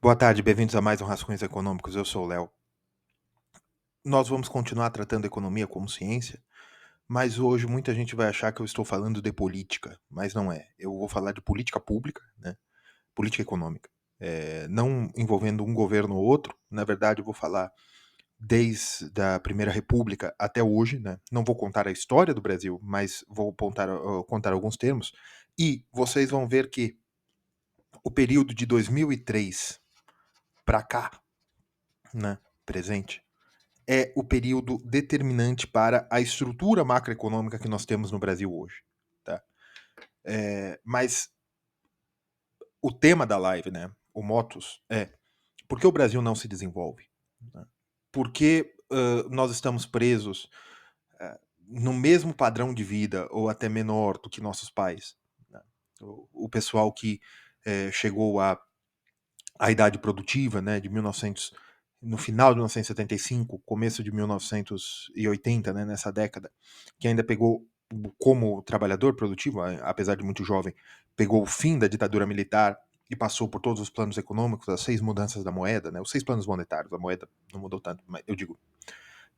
Boa tarde, bem-vindos a mais um Rascunhos Econômicos. Eu sou o Léo. Nós vamos continuar tratando a economia como ciência, mas hoje muita gente vai achar que eu estou falando de política, mas não é. Eu vou falar de política pública, né? Política econômica. Não envolvendo um governo ou outro, na verdade eu vou falar desde a Primeira República até hoje, né? Não vou contar a história do Brasil, mas vou contar alguns termos, e vocês vão ver que o período de 2003 para cá, né, presente, é o período determinante para a estrutura macroeconômica que nós temos no Brasil hoje. Tá? Mas o tema da live, né, o motus, é por que o Brasil não se desenvolve? Né? Por que nós estamos presos no mesmo padrão de vida, ou até menor do que nossos pais? Né? O pessoal que chegou à idade produtiva, né, de 1900, no final de 1975, começo de 1980, né, nessa década, que ainda pegou como trabalhador produtivo, apesar de muito jovem, pegou o fim da ditadura militar e passou por todos os planos econômicos, as 6 mudanças da moeda, né, os 6 planos monetários, a moeda não mudou tanto, mas eu digo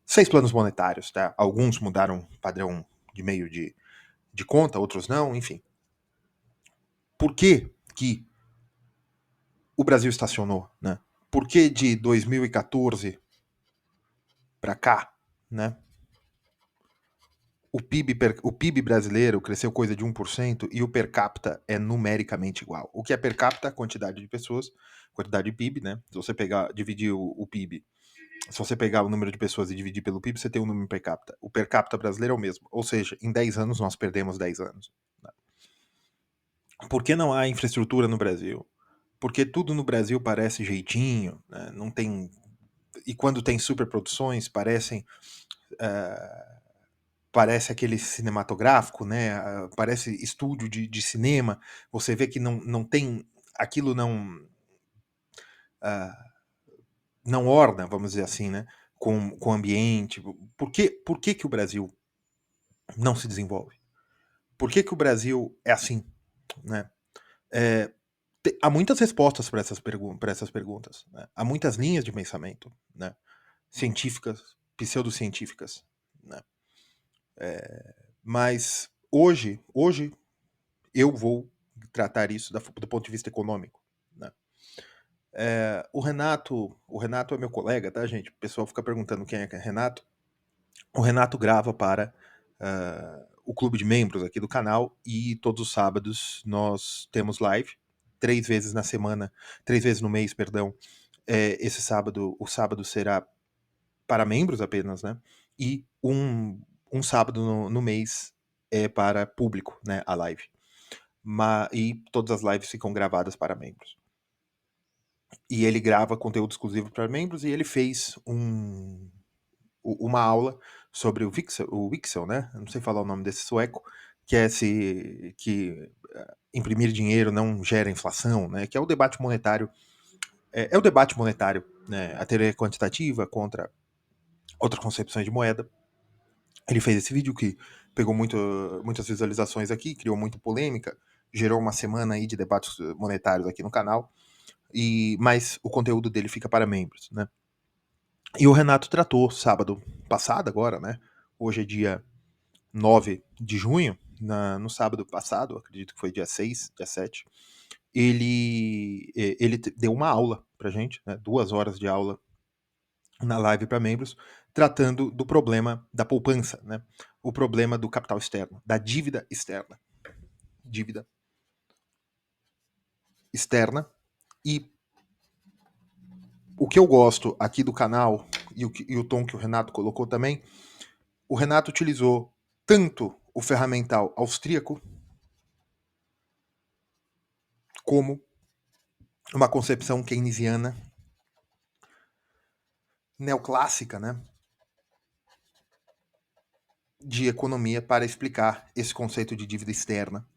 6 planos monetários, tá? Alguns mudaram padrão de meio de conta, outros não, enfim. Por que que o Brasil estacionou, né? Por que de 2014 para cá, né? O PIB brasileiro cresceu coisa de 1% e o per capita é numericamente igual. O que é per capita? Quantidade de pessoas, quantidade de PIB, né? Se você pegar, dividir o PIB, se você pegar o número de pessoas e dividir pelo PIB, você tem um número per capita. O per capita brasileiro é o mesmo. Ou seja, em 10 anos nós perdemos 10 anos. Né? Por que não há infraestrutura no Brasil? Porque tudo no Brasil parece jeitinho, né? Não tem. E quando tem superproduções, parece aquele cinematográfico, né? Parece estúdio de cinema. Você vê que não tem. Aquilo não orna, vamos dizer assim, né? Com o ambiente. Por que o Brasil não se desenvolve? Por que o Brasil é assim? Né? É, há muitas respostas para essas perguntas. Né? Há muitas linhas de pensamento, né? Científicas, pseudocientíficas. Né? Mas hoje eu vou tratar isso do ponto de vista econômico. Né? O Renato é meu colega, tá, gente? O pessoal fica perguntando quem é Renato. O Renato grava para o clube de membros aqui do canal e todos os sábados nós temos live, 3 vezes na semana, 3 vezes no mês, perdão. Esse sábado, o sábado será para membros apenas, né? E um sábado no mês é para público, né? A live. E todas as lives ficam gravadas para membros. E ele grava conteúdo exclusivo para membros e ele fez uma aula sobre o Wixel, né? Eu não sei falar o nome desse sueco, que é que imprimir dinheiro não gera inflação, né? Que é o debate monetário, o debate monetário, né? A teoria quantitativa contra outras concepções de moeda. Ele fez esse vídeo que pegou muitas visualizações aqui, criou muita polêmica, gerou uma semana aí de debates monetários aqui no canal. Mas o conteúdo dele fica para membros, né? E o Renato tratou sábado passado agora, né? Hoje é dia 9 de junho, no sábado passado, acredito que foi dia 6, dia 7, ele deu uma aula pra gente, né? 2 horas de aula na live para membros, tratando do problema da poupança, né? O problema do capital externo, da dívida externa. Dívida externa. E o que eu gosto aqui do canal, e o tom que o Renato colocou também, o Renato utilizou tanto o ferramental austríaco como uma concepção keynesiana neoclássica, né, de economia para explicar esse conceito de dívida externa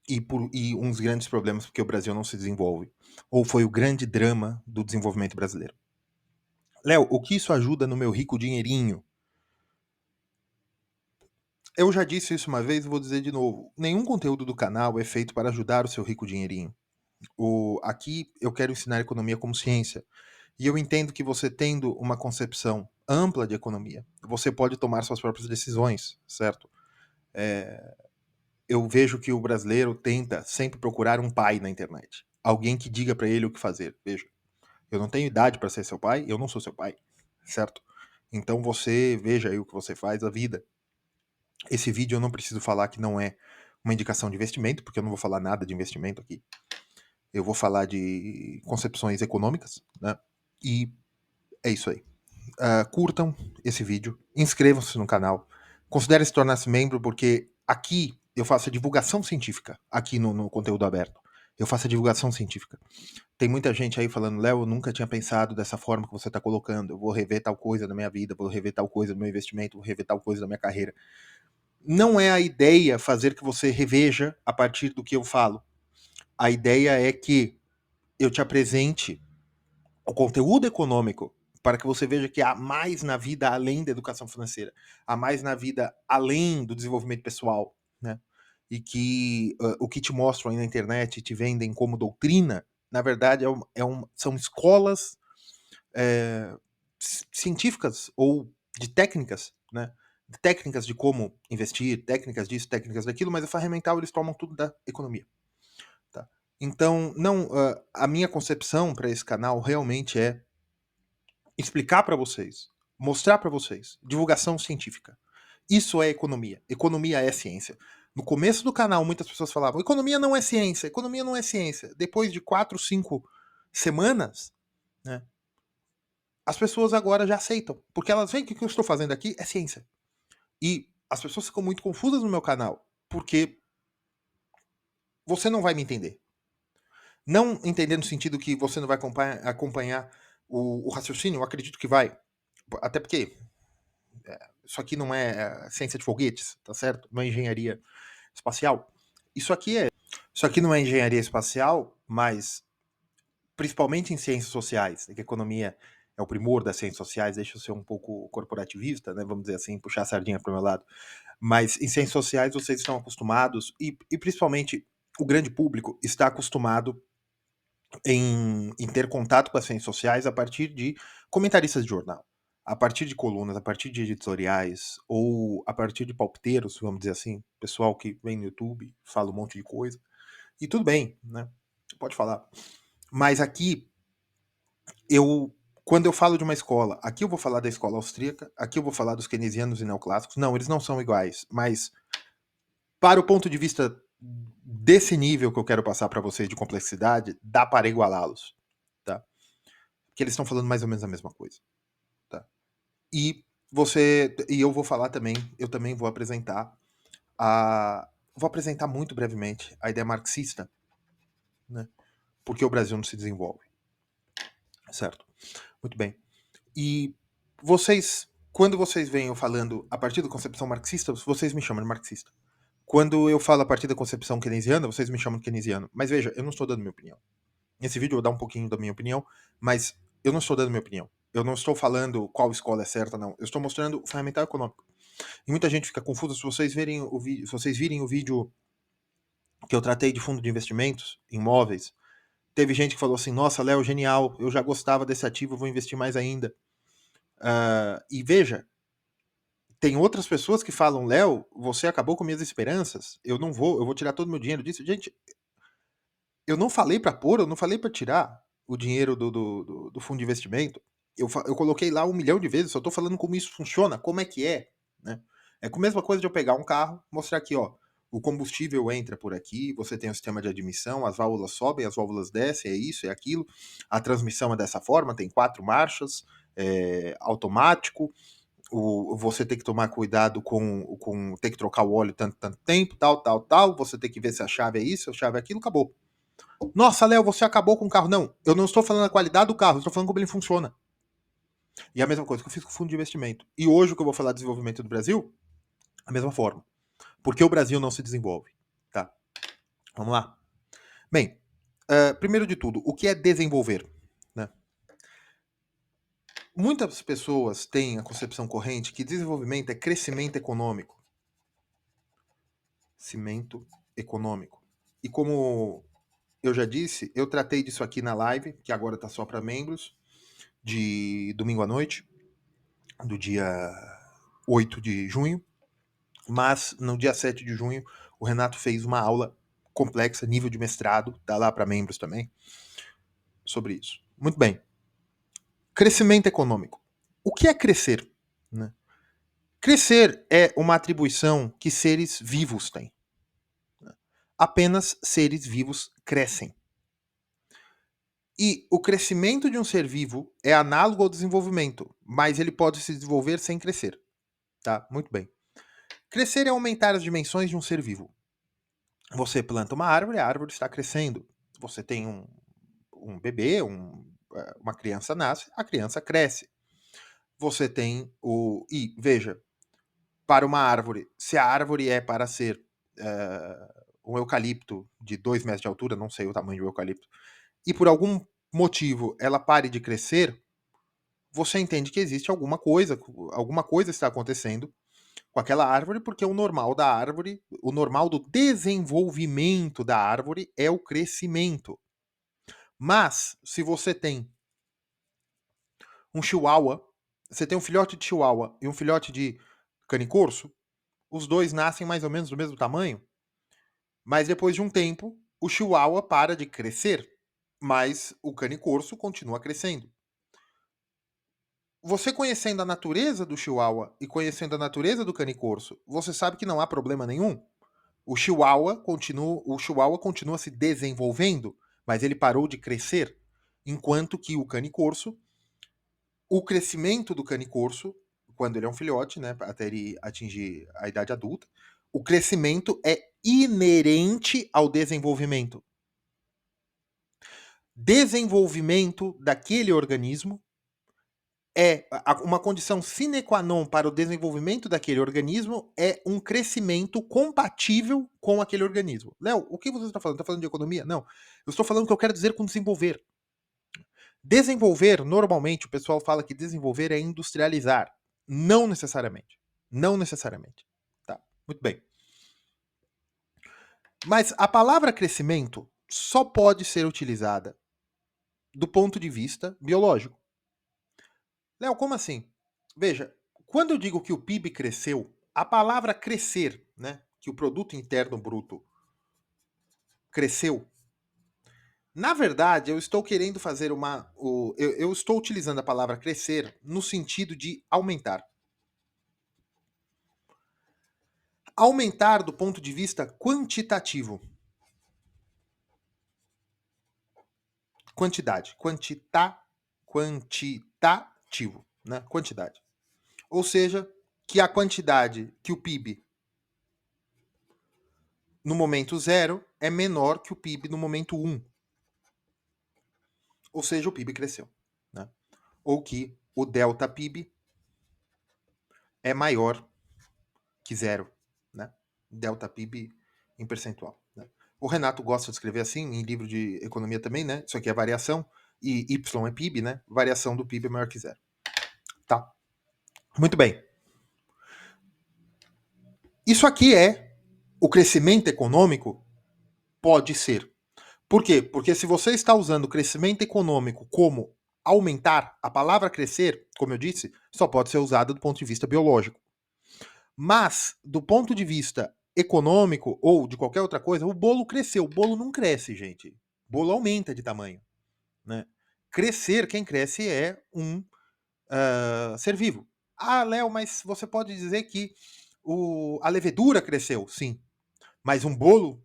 e um dos grandes problemas porque o Brasil não se desenvolve, ou foi o grande drama do desenvolvimento brasileiro. Léo, o que isso ajuda no meu rico dinheirinho? Eu já disse isso uma vez e vou dizer de novo. Nenhum conteúdo do canal é feito para ajudar o seu rico dinheirinho. Aqui eu quero ensinar economia como ciência. E eu entendo que você tendo uma concepção ampla de economia, você pode tomar suas próprias decisões, certo? Eu vejo que o brasileiro tenta sempre procurar um pai na internet. Alguém que diga para ele o que fazer. Veja, eu não tenho idade para ser seu pai, eu não sou seu pai, certo? Então você veja aí o que você faz, a vida. Esse vídeo eu não preciso falar que não é uma indicação de investimento, porque eu não vou falar nada de investimento aqui. Eu vou falar de concepções econômicas, né? E é isso aí. Curtam esse vídeo, inscrevam-se no canal, considere se tornar-se membro, porque aqui eu faço a divulgação científica, aqui no conteúdo aberto. Eu faço a divulgação científica. Tem muita gente aí falando, Léo, eu nunca tinha pensado dessa forma que você está colocando, eu vou rever tal coisa na minha vida, vou rever tal coisa no meu investimento, vou rever tal coisa na minha carreira. Não é a ideia fazer que você reveja a partir do que eu falo. A ideia é que eu te apresente o conteúdo econômico para que você veja que há mais na vida além da educação financeira, há mais na vida além do desenvolvimento pessoal, né? E que o que te mostram aí na internet e te vendem como doutrina, na verdade são escolas científicas ou de técnicas, né? Técnicas de como investir, técnicas disso, técnicas daquilo, mas a ferramental eles tomam tudo da economia. Tá? Então, não, a minha concepção para esse canal realmente é explicar para vocês, mostrar para vocês, divulgação científica. Isso é economia. Economia é ciência. No começo do canal, muitas pessoas falavam: economia não é ciência, economia não é ciência. Depois de 4, 5 semanas, né, as pessoas agora já aceitam, porque elas veem que o que eu estou fazendo aqui é ciência. E as pessoas ficam muito confusas no meu canal, porque você não vai me entender. Não entender no sentido que você não vai acompanhar o raciocínio, eu acredito que vai. Até porque isso aqui não é ciência de foguetes, tá certo? Não é engenharia espacial. Isso aqui não é engenharia espacial, mas principalmente em ciências sociais, que a economia é o primor das ciências sociais, deixa eu ser um pouco corporativista, né, vamos dizer assim, puxar a sardinha para o meu lado. Mas em ciências sociais vocês estão acostumados, e principalmente o grande público está acostumado em ter contato com as ciências sociais a partir de comentaristas de jornal, a partir de colunas, a partir de editoriais, ou a partir de palpiteiros, vamos dizer assim, pessoal que vem no YouTube, fala um monte de coisa. E tudo bem, né? Pode falar. Mas aqui, quando eu falo de uma escola, aqui eu vou falar da escola austríaca, aqui eu vou falar dos keynesianos e neoclássicos. Não, eles não são iguais, mas para o ponto de vista desse nível que eu quero passar para vocês de complexidade, dá para igualá-los, tá? Porque eles estão falando mais ou menos a mesma coisa, tá? E eu vou falar também, eu também vou apresentar vou apresentar muito brevemente a ideia marxista, né? Porque o Brasil não se desenvolve, certo? Muito bem. E quando vocês veem eu falando a partir da concepção marxista, vocês me chamam de marxista. Quando eu falo a partir da concepção keynesiana, vocês me chamam de keynesiano. Mas veja, eu não estou dando minha opinião. Nesse vídeo eu vou dar um pouquinho da minha opinião, mas eu não estou dando minha opinião. Eu não estou falando qual escola é certa, não. Eu estou mostrando o ferramental econômico. E muita gente fica confusa se vocês se vocês virem o vídeo que eu tratei de fundo de investimentos, imóveis. Teve gente que falou assim: nossa, Léo, genial, eu já gostava desse ativo, vou investir mais ainda. E veja, tem outras pessoas que falam: Léo, você acabou com minhas esperanças, eu vou tirar todo o meu dinheiro disso. Gente, eu não falei para pôr, eu não falei para tirar o dinheiro do fundo de investimento. Eu coloquei lá 1 milhão de vezes, só tô falando como isso funciona, como é que é, né? É a mesma coisa de eu pegar um carro, mostrar aqui, ó, o combustível entra por aqui, você tem o sistema de admissão, as válvulas sobem, as válvulas descem, é isso, é aquilo. A transmissão é dessa forma, tem 4 marchas, automático. Você tem que tomar cuidado com ter que trocar o óleo tanto tempo, tal. Você tem que ver se a chave é isso, a chave é aquilo, acabou. Nossa, Léo, você acabou com o carro. Não, eu não estou falando a qualidade do carro, eu estou falando como ele funciona. E a mesma coisa que eu fiz com o fundo de investimento. E hoje o que eu vou falar de desenvolvimento do Brasil, a mesma forma. Porque o Brasil não se desenvolve. Tá? Vamos lá. Bem, primeiro de tudo, o que é desenvolver? Né? Muitas pessoas têm a concepção corrente que desenvolvimento é crescimento econômico. Cimento econômico. E como eu já disse, eu tratei disso aqui na live, que agora tá só para membros, de domingo à noite, do dia 8 de junho, mas no dia 7 de junho o Renato fez uma aula complexa, nível de mestrado, tá lá para membros também, sobre isso. Muito bem. Crescimento econômico. O que é crescer? Né? Crescer é uma atribuição que seres vivos têm. Apenas seres vivos crescem. E o crescimento de um ser vivo é análogo ao desenvolvimento, mas ele pode se desenvolver sem crescer. Tá? Muito bem. Crescer é aumentar as dimensões de um ser vivo. Você planta uma árvore, a árvore está crescendo. Você tem um bebê, uma criança nasce, a criança cresce. Você tem o... E, veja, para uma árvore, se a árvore é para ser um eucalipto de 2 metros de altura, não sei o tamanho do eucalipto, e por algum motivo ela pare de crescer, você entende que existe alguma coisa está acontecendo com aquela árvore, porque o normal da árvore, o normal do desenvolvimento da árvore é o crescimento. Mas, se você tem um chihuahua, você tem um filhote de chihuahua e um filhote de canicorso, os dois nascem mais ou menos do mesmo tamanho, mas depois de um tempo, o chihuahua para de crescer, mas o canicorso continua crescendo. Você conhecendo a natureza do chihuahua e conhecendo a natureza do canicorso, você sabe que não há problema nenhum. O chihuahua continua se desenvolvendo, mas ele parou de crescer, enquanto que o canicorso, o crescimento do canicorso, quando ele é um filhote, né, até ele atingir a idade adulta, o crescimento é inerente ao desenvolvimento. Desenvolvimento daquele organismo é uma condição sine qua non para o desenvolvimento daquele organismo é um crescimento compatível com aquele organismo. Léo, o que você está falando? Está falando de economia? Não. Eu estou falando o que eu quero dizer com desenvolver. Desenvolver, normalmente, o pessoal fala que desenvolver é industrializar. Não necessariamente. Não necessariamente. Tá, muito bem. Mas a palavra crescimento só pode ser utilizada do ponto de vista biológico. Léo, como assim? Veja, quando eu digo que o PIB cresceu, a palavra crescer, né, que o produto interno bruto cresceu, na verdade, eu estou querendo fazer eu estou utilizando a palavra crescer no sentido de aumentar. Aumentar do ponto de vista quantitativo. Quantidade. Quantitativo, né? Quantidade. Ou seja, que a quantidade que o PIB no momento 0 é menor que o PIB no momento 1. Ou seja, o PIB cresceu. Né? Ou que o delta PIB é maior que 0. Né? Delta PIB em percentual. Né? O Renato gosta de escrever assim, em livro de economia também, né? Isso aqui é variação, e Y é PIB, né? Variação do PIB é maior que 0. Tá? Muito bem. Isso aqui é o crescimento econômico? Pode ser. Por quê? Porque se você está usando o crescimento econômico como aumentar, a palavra crescer, como eu disse, só pode ser usada do ponto de vista biológico. Mas, do ponto de vista econômico ou de qualquer outra coisa, o bolo cresceu. O bolo não cresce, gente. O bolo aumenta de tamanho. Né? Crescer, quem cresce é um ser vivo. Ah, Léo, mas você pode dizer que a levedura cresceu. Sim. Mas um bolo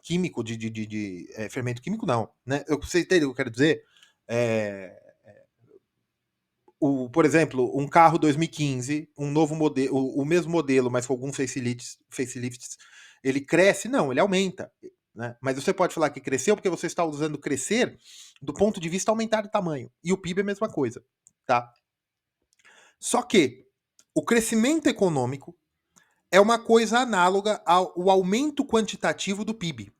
químico, de fermento químico, não. Né? Você entende o que eu quero dizer? Por exemplo, um carro 2015, um novo modelo, o mesmo modelo, mas com alguns facelifts, ele cresce? Não, ele aumenta. Né? Mas você pode falar que cresceu porque você está usando crescer do ponto de vista aumentar de tamanho. E o PIB é a mesma coisa. Tá? Só que o crescimento econômico é uma coisa análoga ao aumento quantitativo do PIB.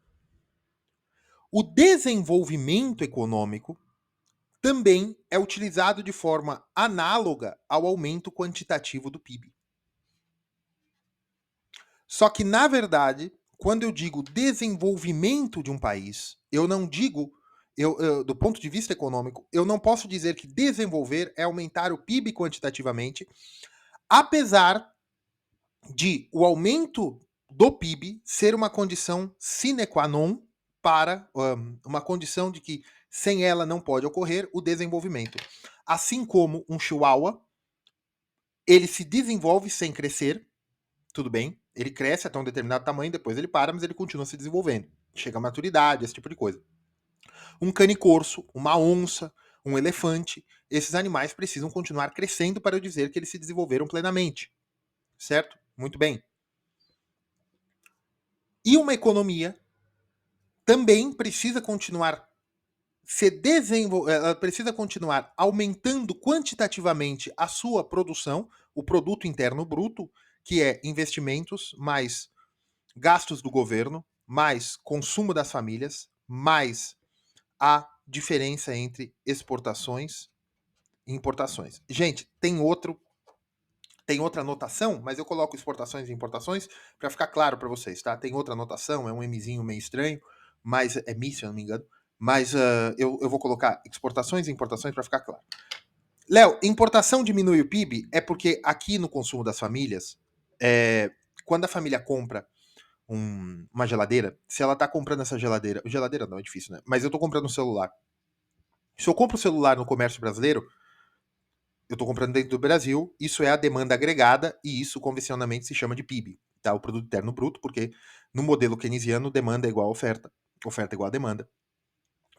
O desenvolvimento econômico também é utilizado de forma análoga ao aumento quantitativo do PIB. Só que, na verdade, quando eu digo desenvolvimento de um país, Eu não digo, do ponto de vista econômico, eu não posso dizer que desenvolver é aumentar o PIB quantitativamente, apesar de o aumento do PIB ser uma condição sine qua non para uma condição de que sem ela não pode ocorrer o desenvolvimento. Assim como um chihuahua, ele se desenvolve sem crescer, tudo bem, ele cresce até um determinado tamanho, depois ele para, mas ele continua se desenvolvendo. Chega à maturidade, esse tipo de coisa. Um cane-corso, uma onça, um elefante, esses animais precisam continuar crescendo para eu dizer que eles se desenvolveram plenamente. Certo? Muito bem. E uma economia também precisa continuar ela precisa continuar aumentando quantitativamente a sua produção, o produto interno bruto, que é investimentos mais gastos do governo, mais consumo das famílias, mais a diferença entre exportações e importações. Gente, tem outra anotação, mas eu coloco exportações e importações para ficar claro para vocês, tá? Tem outra anotação, é um Mzinho meio estranho, mas é Mi, se eu não me engano, mas eu vou colocar exportações e importações para ficar claro. Léo, importação diminui o PIB é porque aqui no consumo das famílias, quando a família compra uma geladeira, se ela tá comprando essa geladeira não, é difícil, né? Mas eu tô comprando um celular. Se eu compro o celular no comércio brasileiro, eu estou comprando dentro do Brasil, isso é a demanda agregada e isso convencionalmente se chama de PIB, tá? O produto interno bruto, porque no modelo keynesiano demanda é igual a oferta é igual a demanda.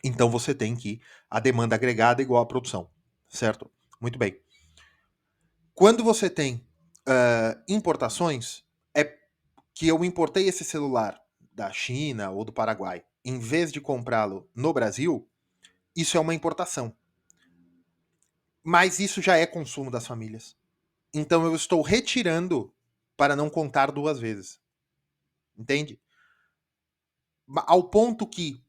Então você tem que a demanda agregada é igual à produção, certo? Muito bem. Quando você tem importações, é que eu importei esse celular da China ou do Paraguai, em vez de comprá-lo no Brasil, isso é uma importação. Mas isso já é consumo das famílias. Então eu estou retirando para não contar duas vezes. Entende? Ao ponto que,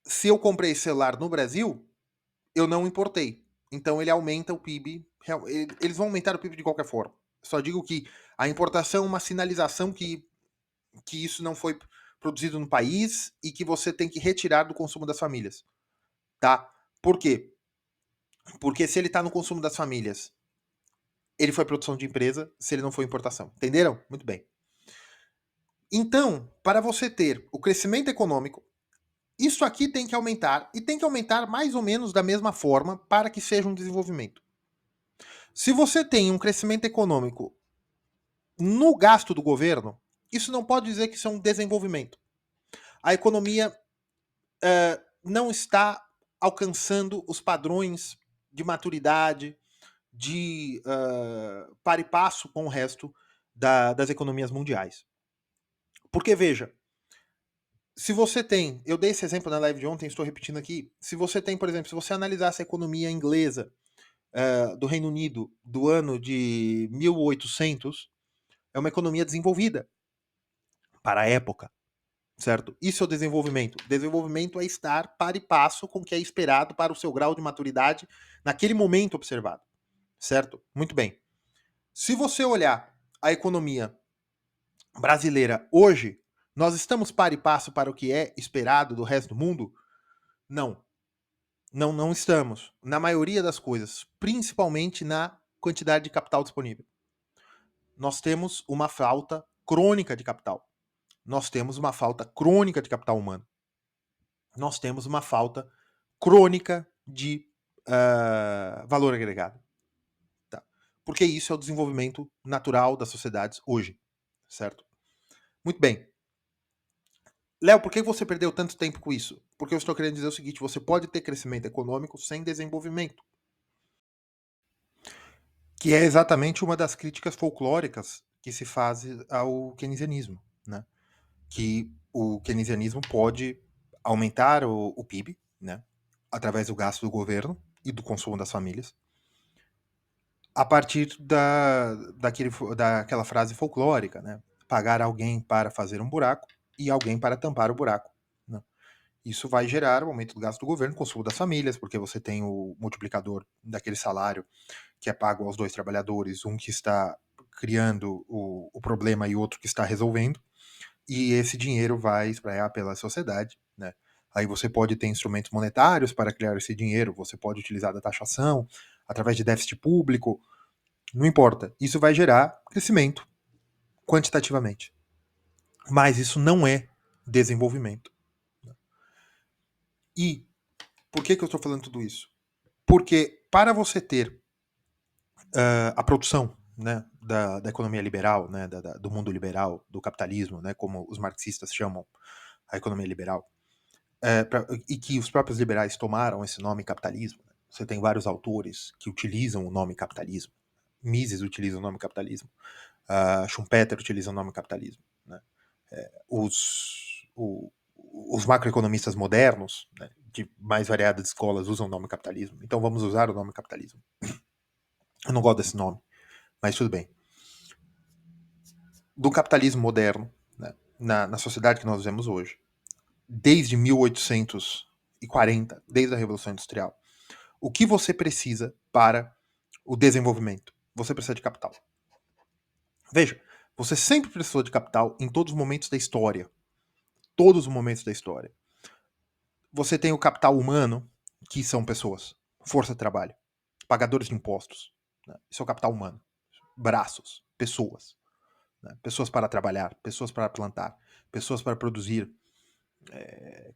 se eu comprei esse celular no Brasil, eu não importei. Então ele aumenta o PIB. Eles vão aumentar o PIB de qualquer forma. Só digo que a importação é uma sinalização que isso não foi produzido no país e que você tem que retirar do consumo das famílias. Tá? Por quê? Porque se ele está no consumo das famílias, ele foi produção de empresa, se ele não foi importação. Entenderam? Muito bem. Então, para você ter o crescimento econômico, isso aqui tem que aumentar, e tem que aumentar mais ou menos da mesma forma para que seja um desenvolvimento. Se você tem um crescimento econômico no gasto do governo, isso não pode dizer que isso é um desenvolvimento. A economia não está alcançando os padrões de maturidade, de par e passo com o resto das economias mundiais. Porque, veja, se você tem, eu dei esse exemplo na live de ontem, estou repetindo aqui, se você tem, por exemplo, se você analisasse a economia inglesa do Reino Unido do ano de 1800, é uma economia desenvolvida para a época, certo? Isso é o desenvolvimento. Desenvolvimento é estar par e passo com o que é esperado para o seu grau de maturidade naquele momento observado, certo? Muito bem. Se você olhar a economia brasileira hoje, nós estamos par e passo para o que é esperado do resto do mundo? Não. Não estamos. Na maioria das coisas, principalmente na quantidade de capital disponível. Nós temos uma falta crônica de capital. Nós temos uma falta crônica de capital humano. Nós temos uma falta crônica de valor agregado. Tá? Porque isso é o desenvolvimento natural das sociedades hoje. Certo? Muito bem. Léo, por que você perdeu tanto tempo com isso? Porque eu estou querendo dizer o seguinte: você pode ter crescimento econômico sem desenvolvimento. Que é exatamente uma das críticas folclóricas que se faz ao keynesianismo, né? Que o keynesianismo pode aumentar o PIB, né? Através do gasto do governo e do consumo das famílias, a partir daquela frase folclórica, né? Pagar alguém para fazer um buraco e alguém para tampar o buraco. Né? Isso vai gerar o aumento do gasto do governo, consumo das famílias, porque você tem o multiplicador daquele salário que é pago aos dois trabalhadores, um que está criando o problema e outro que está resolvendo, e esse dinheiro vai espraiar pela sociedade, né? Aí você pode ter instrumentos monetários para criar esse dinheiro, você pode utilizar da taxação, através de déficit público, não importa. Isso vai gerar crescimento quantitativamente. Mas isso não é desenvolvimento. E por que eu estou falando tudo isso? Porque para você ter a produção, né, da economia liberal, né, do mundo liberal, do capitalismo, né, como os marxistas chamam a economia liberal, e que os próprios liberais tomaram esse nome capitalismo. Né? Você tem vários autores que utilizam o nome capitalismo. Mises utiliza o nome capitalismo. Schumpeter utiliza o nome capitalismo. Né? Os macroeconomistas modernos, né, de mais variadas escolas, usam o nome capitalismo. Então vamos usar o nome capitalismo. Eu não gosto desse nome, mas tudo bem. Do capitalismo moderno, né, na sociedade que nós vivemos hoje, desde 1840, desde a Revolução Industrial, o que você precisa para o desenvolvimento? Você precisa de capital. Veja, você sempre precisou de capital em todos os momentos da história. Todos os momentos da história. Você tem o capital humano, que são pessoas, força de trabalho, pagadores de impostos. Né? Isso é o capital humano. Braços, pessoas. Né? Pessoas para trabalhar, pessoas para plantar, pessoas para produzir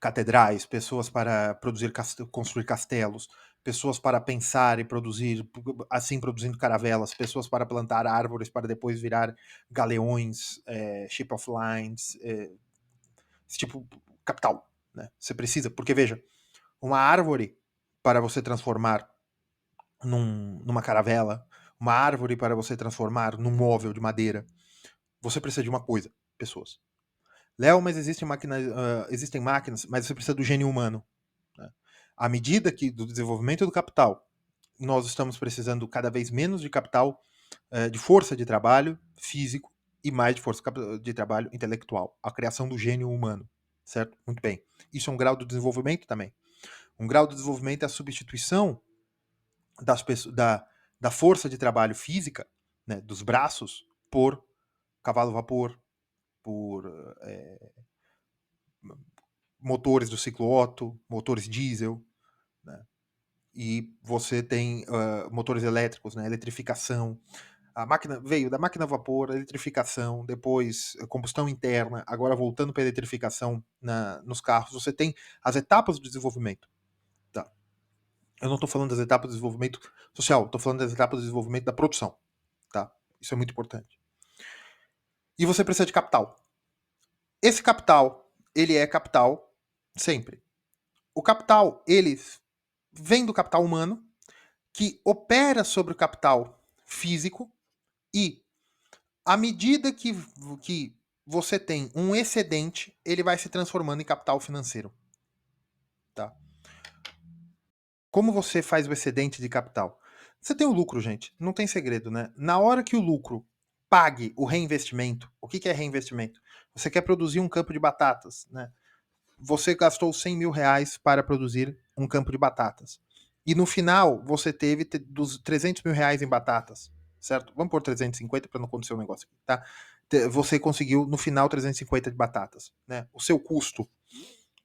catedrais, pessoas para produzir construir castelos, pessoas para pensar e produzir, assim produzindo caravelas, pessoas para plantar árvores para depois virar galeões, ship of lines, esse tipo capital, né? Você precisa, porque veja, uma árvore para você transformar numa caravela, uma árvore para você transformar num móvel de madeira, você precisa de uma coisa, pessoas. Léo, mas existem máquinas, mas você precisa do gênio humano. Né? À medida que do desenvolvimento do capital, nós estamos precisando cada vez menos de capital, de força de trabalho físico e mais de força de trabalho intelectual. A criação do gênio humano, certo? Muito bem. Isso é um grau do desenvolvimento também. Um grau do desenvolvimento é a substituição da força de trabalho física, né, dos braços, por cavalo vapor, por motores do ciclo Otto, motores diesel, né? E você tem motores elétricos, né? Eletrificação. A máquina veio da máquina a vapor, eletrificação, depois combustão interna, agora voltando para a eletrificação nos carros. Você tem as etapas do desenvolvimento. Tá? Eu não estou falando das etapas do desenvolvimento social, estou falando das etapas do desenvolvimento da produção. Tá? Isso é muito importante. E você precisa de capital. Esse capital, ele é capital sempre. O capital, ele vem do capital humano, que opera sobre o capital físico, e à medida que você tem um excedente, ele vai se transformando em capital financeiro. Tá? Como você faz o excedente de capital? Você tem o lucro, gente. Não tem segredo, né? Na hora que o lucro pague o reinvestimento, o que é reinvestimento? Você quer produzir um campo de batatas, né? Você gastou 100 mil reais para produzir um campo de batatas. E no final, você teve dos 300 mil reais em batatas, certo? Vamos por 350 para não acontecer um negócio aqui, tá? Você conseguiu, no final, 350 de batatas, né? O seu custo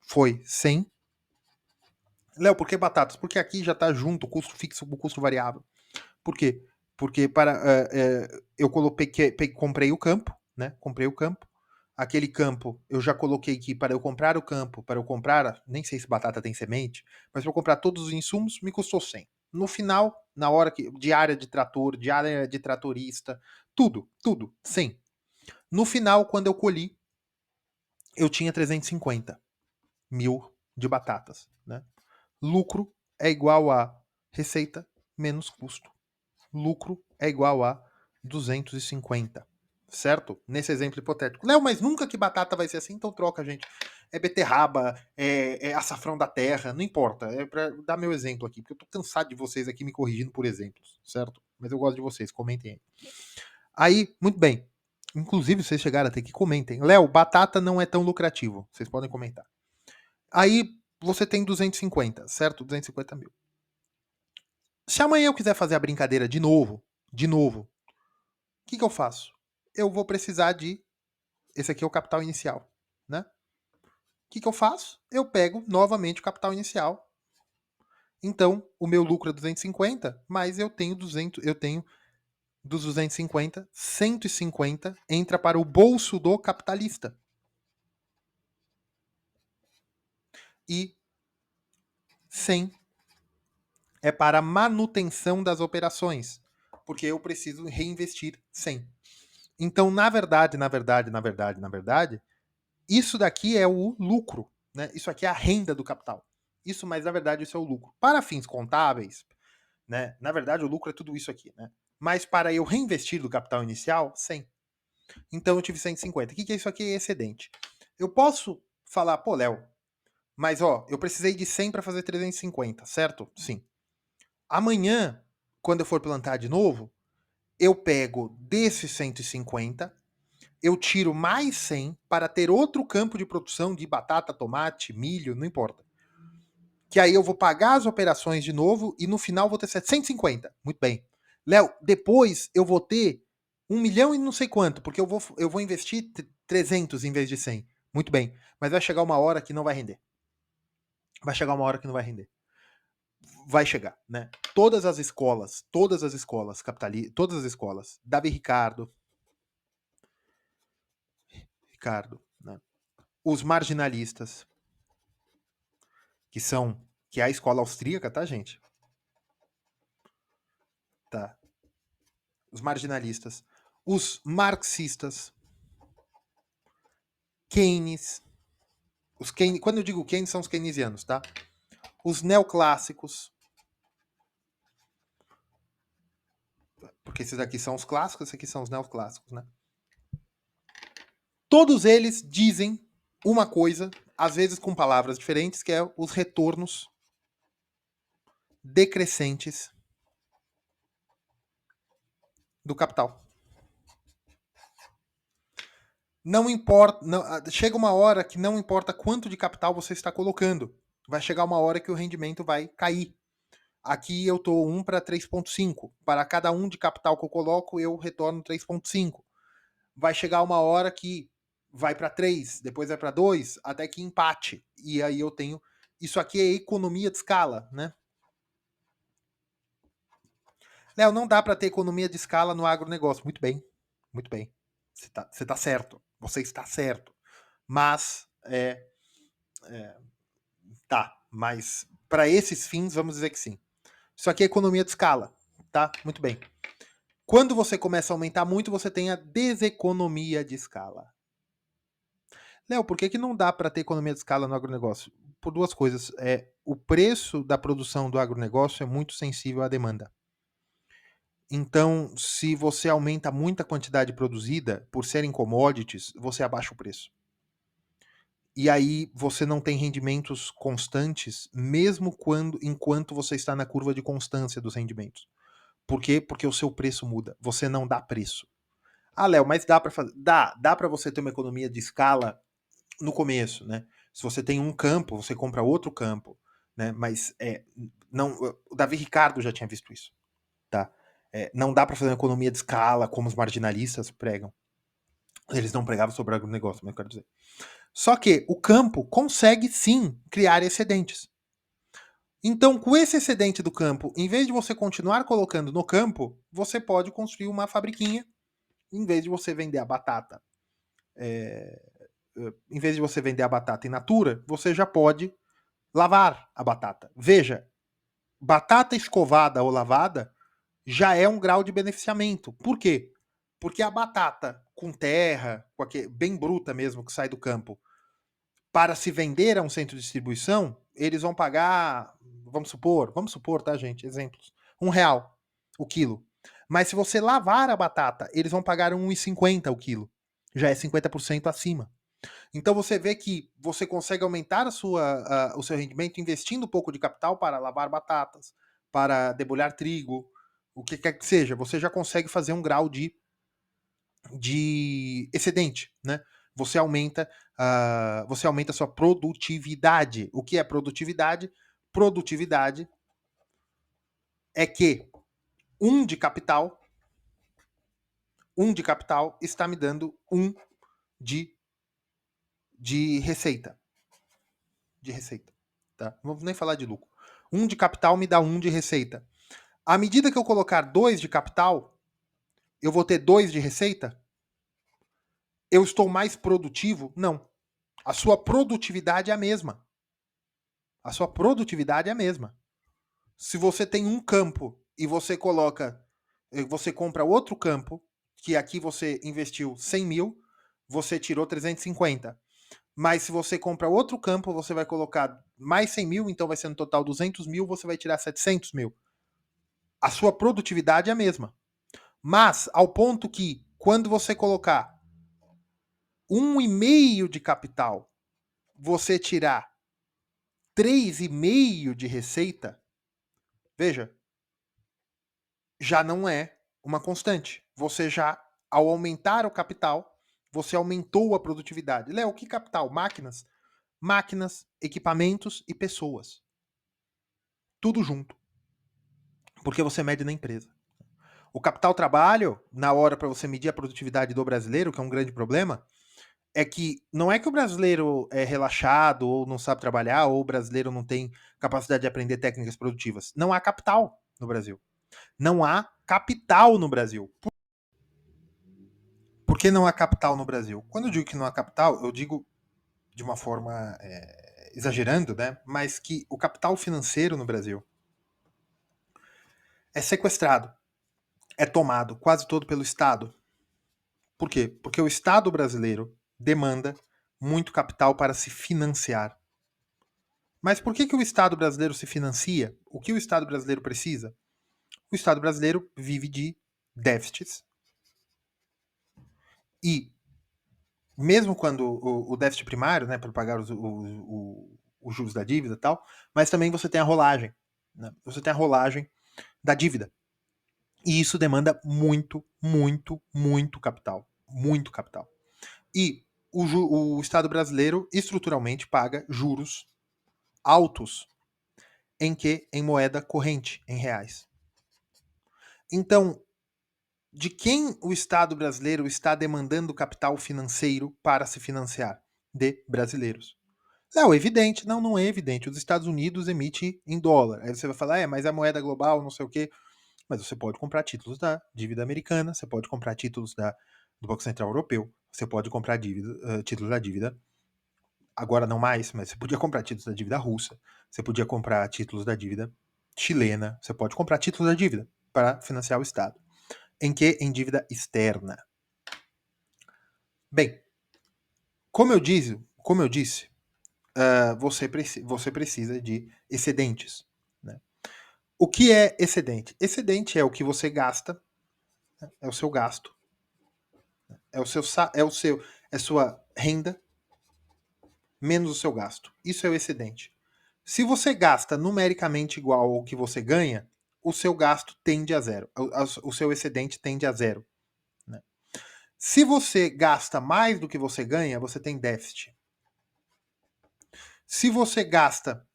foi 100. Léo, por que batatas? Porque aqui já está junto o custo fixo com o custo variável. Por quê? Porque eu comprei o campo, né? Comprei o campo. Aquele campo, eu já coloquei que para eu comprar o campo, para eu comprar, nem sei se batata tem semente, mas para eu comprar todos os insumos, me custou 100. No final, na hora que, diária de trator, diária de tratorista, tudo, 100. No final, quando eu colhi, eu tinha 350 mil de batatas, né? Lucro é igual a receita menos custo. Lucro é igual a 250, certo? Nesse exemplo hipotético. Léo, mas nunca que batata vai ser assim, então troca, gente. É beterraba, é açafrão da terra, não importa. É pra dar meu exemplo aqui, porque eu tô cansado de vocês aqui me corrigindo por exemplos, certo? Mas eu gosto de vocês, comentem aí. Aí, muito bem. Inclusive, vocês chegaram até que comentem. Léo, batata não é tão lucrativo. Vocês podem comentar. Aí, você tem 250, certo? 250 mil. Se amanhã eu quiser fazer a brincadeira de novo, o que eu faço? Eu vou precisar de... Esse aqui é o capital inicial, né? que eu faço? Eu pego novamente o capital inicial. Então, o meu lucro é 250, mas eu tenho dos 250, 150 entra para o bolso do capitalista. E 100 é para a manutenção das operações, porque eu preciso reinvestir 100. Então, na verdade, isso daqui é o lucro, né? Isso aqui é a renda do capital. Isso, mas na verdade, isso é o lucro. Para fins contábeis, né? Na verdade, o lucro é tudo isso aqui, né? Mas para eu reinvestir do capital inicial, 100. Então eu tive 150. O que é isso aqui? É excedente. Eu posso falar, pô, Léo, mas ó, eu precisei de 100 para fazer 350, certo? Sim. Amanhã, quando eu for plantar de novo, eu pego desses 150, eu tiro mais 100 para ter outro campo de produção de batata, tomate, milho, não importa. Que aí eu vou pagar as operações de novo e no final vou ter 750. Muito bem. Léo, depois eu vou ter 1 milhão e não sei quanto, porque eu vou investir 300 em vez de 100. Muito bem. Mas vai chegar uma hora que não vai render. Vai chegar uma hora que não vai render. Vai chegar, né? Todas as escolas, todas as escolas, Davi Ricardo, né? Os marginalistas, que é a escola austríaca, tá, gente? Tá. Os marginalistas, os marxistas, Keynes, quando eu digo Keynes, são os keynesianos, tá? Os neoclássicos, porque esses aqui são os clássicos, esses aqui são os neoclássicos, né? Todos eles dizem uma coisa, às vezes com palavras diferentes, que é os retornos decrescentes do capital. Não importa, chega uma hora que não importa quanto de capital você está colocando, vai chegar uma hora que o rendimento vai cair. Aqui eu estou 1 para 3,5. Para cada um de capital que eu coloco, eu retorno 3,5. Vai chegar uma hora que vai para 3, depois vai para 2, até que empate. E aí eu tenho. Isso aqui é economia de escala, né? Léo, não dá para ter economia de escala no agronegócio. Muito bem, muito bem. Você tá certo. Você está certo. Mas, tá. Mas, para esses fins, vamos dizer que sim. Isso aqui é economia de escala, tá? Muito bem. Quando você começa a aumentar muito, você tem a deseconomia de escala. Léo, por que não dá para ter economia de escala no agronegócio? Por duas coisas. O preço da produção do agronegócio é muito sensível à demanda. Então, se você aumenta muito a quantidade produzida, por serem commodities, você abaixa o preço. E aí você não tem rendimentos constantes, mesmo enquanto você está na curva de constância dos rendimentos. Por quê? Porque o seu preço muda. Você não dá preço. Ah, Léo, mas dá para fazer? Dá para você ter uma economia de escala no começo, né? Se você tem um campo, você compra outro campo, né? Mas não, o Davi Ricardo já tinha visto isso, tá? Não dá para fazer uma economia de escala como os marginalistas pregam. Eles não pregavam sobre agronegócio, mas eu quero dizer. Só que o campo consegue sim criar excedentes. Então, com esse excedente do campo, em vez de você continuar colocando no campo, você pode construir uma fabriquinha, em vez de você vender a batata em vez de você vender a batata in natura, você já pode lavar a batata. Veja, batata escovada ou lavada já é um grau de beneficiamento. Por quê? Porque a batata com terra, bem bruta mesmo, que sai do campo, para se vender a um centro de distribuição, eles vão pagar, vamos supor, tá, gente? Exemplos. R$1 o quilo. Mas se você lavar a batata, eles vão pagar R$1,50 o quilo. Já é 50% acima. Então você vê que você consegue aumentar o seu rendimento investindo um pouco de capital para lavar batatas, para debulhar trigo, o que quer que seja. Você já consegue fazer um grau de excedente, né? Você aumenta a sua produtividade. O que é produtividade? Produtividade é que um de capital, está me dando de receita. de receita. Tá? Não vou nem falar de lucro. 1 de capital me dá 1 de receita. À medida que eu colocar 2 de capital, eu vou ter 2 de receita? Eu estou mais produtivo? Não. A sua produtividade é a mesma. A sua produtividade é a mesma. Se você tem um campo e você compra outro campo, que aqui você investiu 100 mil, você tirou 350. Mas se você compra outro campo, você vai colocar mais 100 mil, então vai ser no total 200 mil, você vai tirar 700 mil. A sua produtividade é a mesma. Mas, ao ponto que, quando você colocar 1,5 de capital, você tirar 3,5 de receita, veja, já não é uma constante. Você já, ao aumentar o capital, você aumentou a produtividade. Léo, que capital? Máquinas? Máquinas, equipamentos e pessoas. Tudo junto. Porque você mede na empresa. O capital trabalho, na hora para você medir a produtividade do brasileiro, que é um grande problema, é que não é que o brasileiro é relaxado ou não sabe trabalhar ou o brasileiro não tem capacidade de aprender técnicas produtivas. Não há capital no Brasil. Não há capital no Brasil. Por que não há capital no Brasil? Quando eu digo que não há capital, eu digo de uma forma exagerando, né? Mas que o capital financeiro no Brasil é sequestrado, é tomado quase todo pelo Estado. Por quê? Porque o Estado brasileiro demanda muito capital para se financiar. Mas por que o Estado brasileiro se financia? O que o Estado brasileiro precisa? O Estado brasileiro vive de déficits. E, mesmo quando o déficit primário, né, para pagar os juros da dívida e tal, mas também você tem a rolagem. Né? Você tem a rolagem da dívida. E isso demanda muito, muito, muito capital. Muito capital. E o Estado brasileiro, estruturalmente, paga juros altos em que? Em moeda corrente, em reais. Então, de quem o Estado brasileiro está demandando capital financeiro para se financiar? De brasileiros. Não, é evidente. Não, não é evidente. Os Estados Unidos emitem em dólar. Aí você vai falar, mas a moeda global, não sei o quê. Mas você pode comprar títulos da dívida americana, você pode comprar títulos do Banco Central Europeu, você pode comprar títulos da dívida, agora não mais, mas você podia comprar títulos da dívida russa, você podia comprar títulos da dívida chilena, você pode comprar títulos da dívida para financiar o Estado. Em que? Em dívida externa. Bem, como eu disse, você precisa de excedentes. Né? O que é excedente? Excedente é o que você gasta, né? É o seu gasto, é sua renda menos o seu gasto. Isso é o excedente. Se você gasta numericamente igual ao que você ganha, o seu gasto tende a zero. O seu excedente tende a zero. Né? Se você gasta mais do que você ganha, você tem déficit. Se você gasta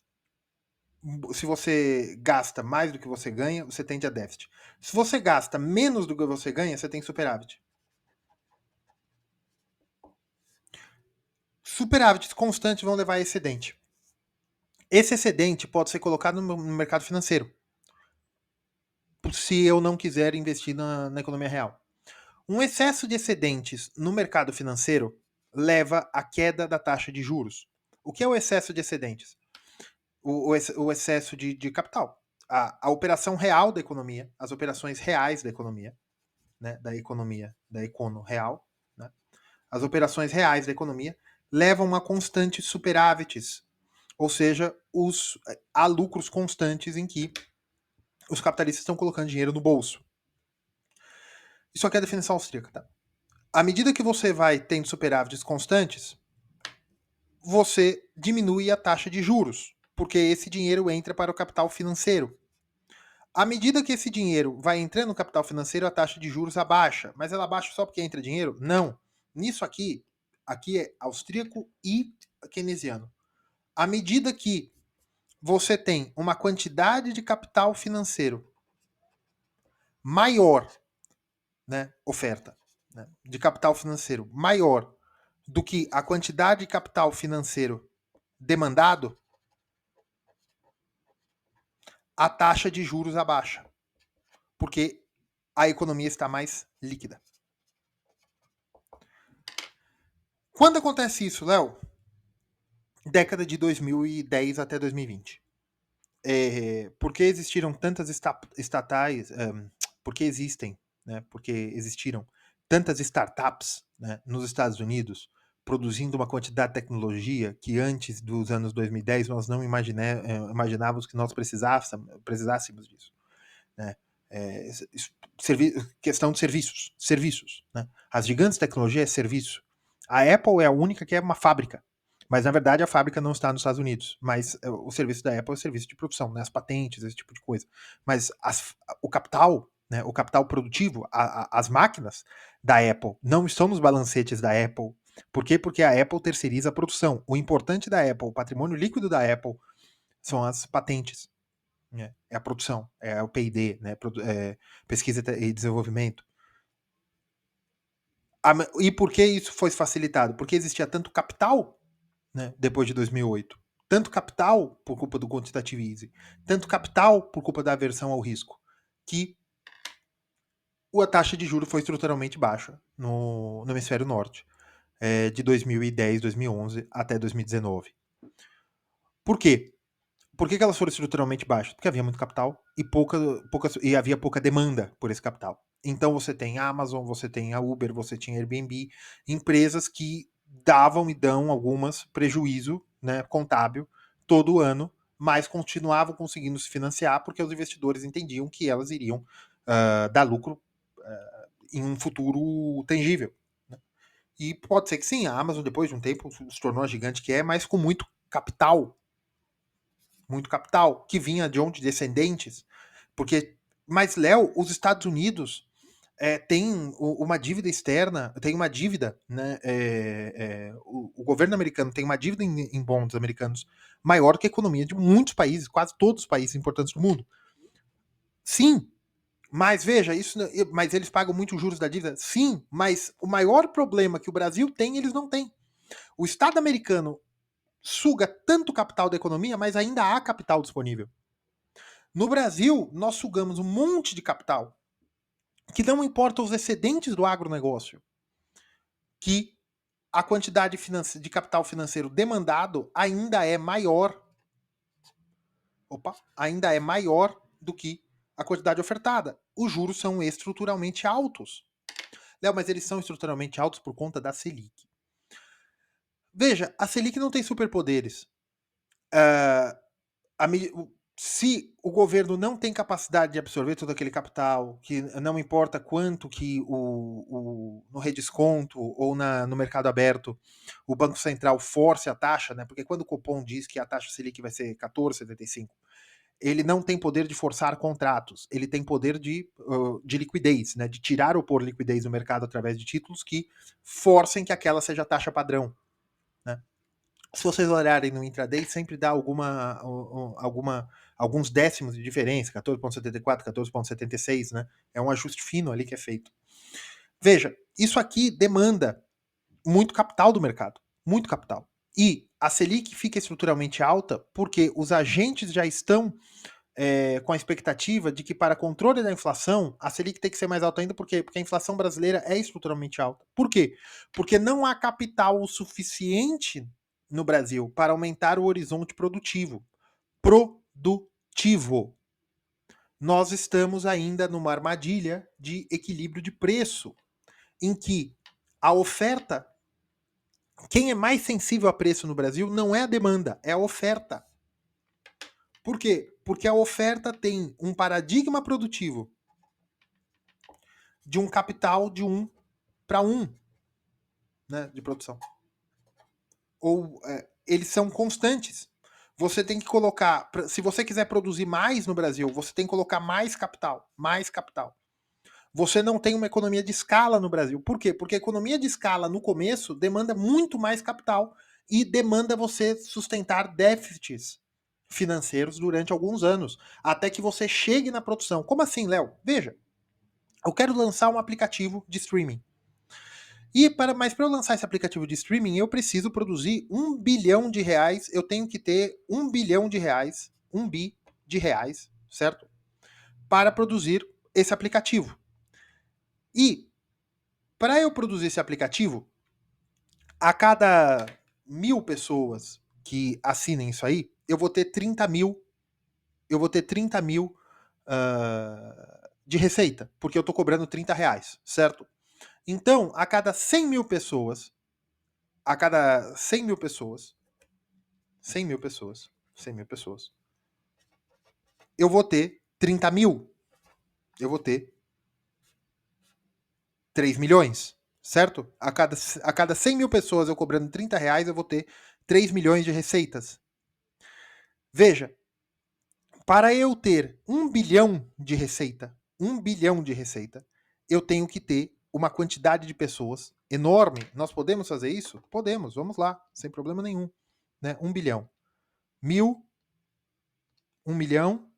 mais do que você ganha, você tende a déficit. Se você gasta menos do que você ganha, você tem superávit. Superávites constantes vão levar a excedente. Esse excedente pode ser colocado no mercado financeiro, se eu não quiser investir na economia real. Um excesso de excedentes no mercado financeiro leva à queda da taxa de juros. O que é o excesso de excedentes? O excesso de capital. A operação real da economia, as operações reais da economia, né, da econo real, né, as operações reais da economia levam a constantes superávites, ou seja, há lucros constantes em que os capitalistas estão colocando dinheiro no bolso. Isso aqui é a definição austríaca, tá? À medida que você vai tendo superávites constantes, você diminui a taxa de juros, porque esse dinheiro entra para o capital financeiro. À medida que esse dinheiro vai entrando no capital financeiro, a taxa de juros abaixa. Mas ela abaixa só porque entra dinheiro? Não. Nisso aqui é austríaco e keynesiano. À medida que você tem uma quantidade de capital financeiro maior, né, oferta, né, de capital financeiro maior do que a quantidade de capital financeiro demandado, a taxa de juros abaixa, porque a economia está mais líquida. Quando acontece isso, Léo? Década de 2010 até 2020. Porque existiram tantas estatais, porque existem, né? Porque existiram tantas startups, né, nos Estados Unidos produzindo uma quantidade de tecnologia que antes dos anos 2010 nós não imaginávamos que nós precisássemos disso, né? É, questão de serviços, né? As gigantes de tecnologia é serviço. A Apple é a única que é uma fábrica, mas na verdade a fábrica não está nos Estados Unidos, mas o serviço da Apple é o serviço de produção, né? As patentes, esse tipo de coisa. Mas o capital, né? O capital produtivo, as máquinas da Apple não estão nos balancetes da Apple. Por quê? Porque a Apple terceiriza a produção. O importante da Apple, o patrimônio líquido da Apple, são as patentes. Né? É a produção, é o P&D, né? Pesquisa e desenvolvimento. E por que isso foi facilitado? Porque existia tanto capital, né, depois de 2008. Tanto capital por culpa do quantitative easing, tanto capital por culpa da aversão ao risco, que a taxa de juros foi estruturalmente baixa no hemisfério norte, de 2010, 2011 até 2019. Por quê? Por que elas foram estruturalmente baixas? Porque havia muito capital e havia pouca demanda por esse capital. Então você tem a Amazon, você tem a Uber, você tinha Airbnb, empresas que davam e dão algumas prejuízo, né, contábil todo ano, mas continuavam conseguindo se financiar porque os investidores entendiam que elas iriam dar lucro em um futuro tangível. Né? E pode ser que sim, a Amazon depois de um tempo se tornou a gigante que é, mas com muito capital, que vinha de onde? Descendentes. Porque, mas, Léo, os Estados Unidos tem uma dívida externa, tem uma dívida, né? O governo americano tem uma dívida em bonds americanos maior que a economia de muitos países, quase todos os países importantes do mundo. Sim, mas veja, mas eles pagam muito os juros da dívida? Sim, mas o maior problema que o Brasil tem, eles não têm. O Estado americano suga tanto capital da economia, mas ainda há capital disponível. No Brasil, nós sugamos um monte de capital, que não importa os excedentes do agronegócio, que a quantidade de capital financeiro demandado ainda é maior, ainda é maior do que a quantidade ofertada. Os juros são estruturalmente altos. Léo, mas eles são estruturalmente altos por conta da Selic. Veja, a Selic não tem superpoderes. Se o governo não tem capacidade de absorver todo aquele capital, que não importa quanto que no redesconto ou no mercado aberto o Banco Central force a taxa, né? Porque quando o Copom diz que a taxa Selic vai ser 14,75, ele não tem poder de forçar contratos, ele tem poder de liquidez, né? De tirar ou pôr liquidez no mercado através de títulos que forcem que aquela seja a taxa padrão. Né? Se vocês olharem no intraday, sempre dá alguns décimos de diferença, 14,74, 14,76, né? É um ajuste fino ali que é feito. Veja, isso aqui demanda muito capital do mercado, muito capital. E a Selic fica estruturalmente alta porque os agentes já estão com a expectativa de que para controle da inflação, a Selic tem que ser mais alta ainda, por quê? Porque a inflação brasileira é estruturalmente alta. Por quê? Porque não há capital o suficiente no Brasil para aumentar o horizonte produtivo. Produtivo. Nós estamos ainda numa armadilha de equilíbrio de preço, em que a oferta, quem é mais sensível a preço no Brasil não é a demanda, é a oferta. Por quê? Porque a oferta tem um paradigma produtivo de um capital de 1 para 1, né, de produção. Ou eles são constantes. Você tem que colocar, se você quiser produzir mais no Brasil, você tem que colocar mais capital, mais capital. Você não tem uma economia de escala no Brasil. Por quê? Porque a economia de escala no começo demanda muito mais capital e demanda você sustentar déficits financeiros durante alguns anos, até que você chegue na produção. Como assim, Léo? Veja, eu quero lançar um aplicativo de streaming. Mas para eu lançar esse aplicativo de streaming, eu preciso produzir R$ 1 bilhão. Eu tenho que ter R$ 1 bilhão, 1 bi de reais, certo? Para produzir esse aplicativo. E para eu produzir esse aplicativo, a cada 1.000 pessoas que assinem isso aí, eu vou ter 30 mil. Eu vou ter 30 mil de receita, porque eu tô cobrando R$ 30, certo? Então, a cada 100 mil pessoas, 100 mil pessoas, 100 mil pessoas, eu vou ter 30 mil. Eu vou ter 3 milhões, certo? A cada 100 mil pessoas eu cobrando R$ 30, eu vou ter 3 milhões de receitas. Veja, para eu ter 1 bilhão de receita, 1 bilhão de receita, eu tenho que ter uma quantidade de pessoas enorme. Nós podemos fazer isso? Podemos, vamos lá, sem problema nenhum. Né? 1 bilhão. 1.000, 1 milhão,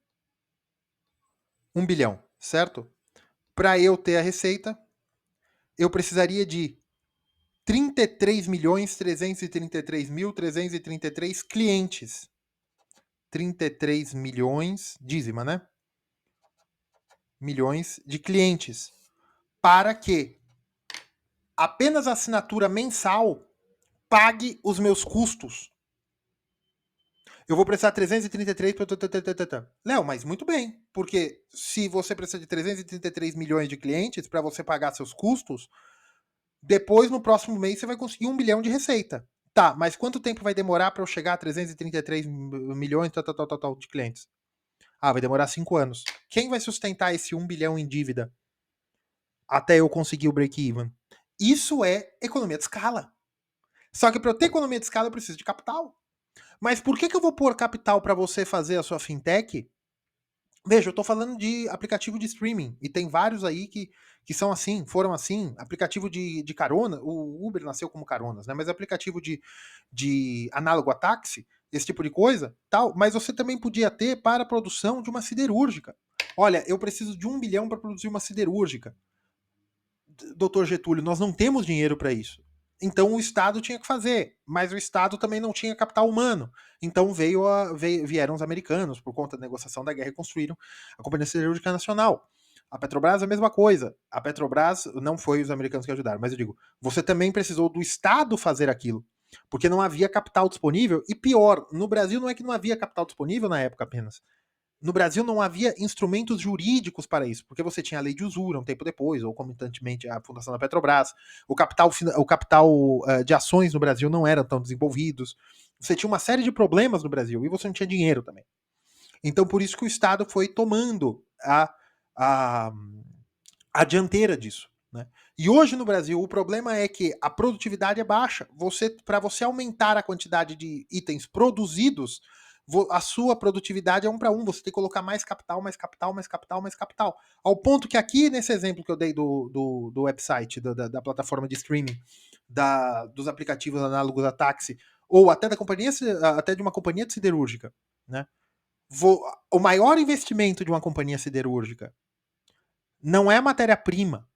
1 bilhão, certo? Para eu ter a receita, eu precisaria de 33.333.333 clientes. 33 milhões, dízima, né? Milhões de clientes. Para que apenas a assinatura mensal pague os meus custos. Eu vou precisar 333... Léo, mas muito bem, porque se você precisa de 333 milhões de clientes para você pagar seus custos, depois no próximo mês você vai conseguir 1 bilhão de receita. Tá, mas quanto tempo vai demorar para eu chegar a 333 milhões de clientes? Ah, vai demorar 5 anos. Quem vai sustentar esse 1 bilhão em dívida até eu conseguir o break-even? Isso é economia de escala. Só que para eu ter economia de escala eu preciso de capital. Mas por que eu vou pôr capital para você fazer a sua fintech? Veja, eu estou falando de aplicativo de streaming, e tem vários aí que são assim, foram assim. Aplicativo de carona, o Uber nasceu como caronas, né? Mas aplicativo de análogo a táxi, esse tipo de coisa, tal. Mas você também podia ter para a produção de uma siderúrgica. Olha, eu preciso de 1 bilhão para produzir uma siderúrgica. Doutor Getúlio, nós não temos dinheiro para isso. Então o Estado tinha que fazer, mas o Estado também não tinha capital humano. Então vieram os americanos, por conta da negociação da guerra, e construíram a Companhia Siderúrgica Nacional. A Petrobras é a mesma coisa. A Petrobras não foi os americanos que ajudaram, mas eu digo, você também precisou do Estado fazer aquilo, porque não havia capital disponível. E pior, no Brasil não é que não havia capital disponível na época apenas. No Brasil não havia instrumentos jurídicos para isso, porque você tinha a lei de usura um tempo depois, ou comitantemente a fundação da Petrobras. O capital de ações no Brasil não eram tão desenvolvidos. Você tinha uma série de problemas no Brasil e você não tinha dinheiro também. Então, por isso que o Estado foi tomando a, a dianteira disso. Né? E hoje no Brasil, o problema é que a produtividade é baixa. Para você aumentar a quantidade de itens produzidos, a sua produtividade é 1 para 1. Você tem que colocar mais capital, mais capital, mais capital, mais capital. Ao ponto que aqui, nesse exemplo que eu dei do website, da plataforma de streaming, dos aplicativos análogos a táxi, ou até até de uma companhia de siderúrgica, né? O maior investimento de uma companhia siderúrgica não é a matéria-prima.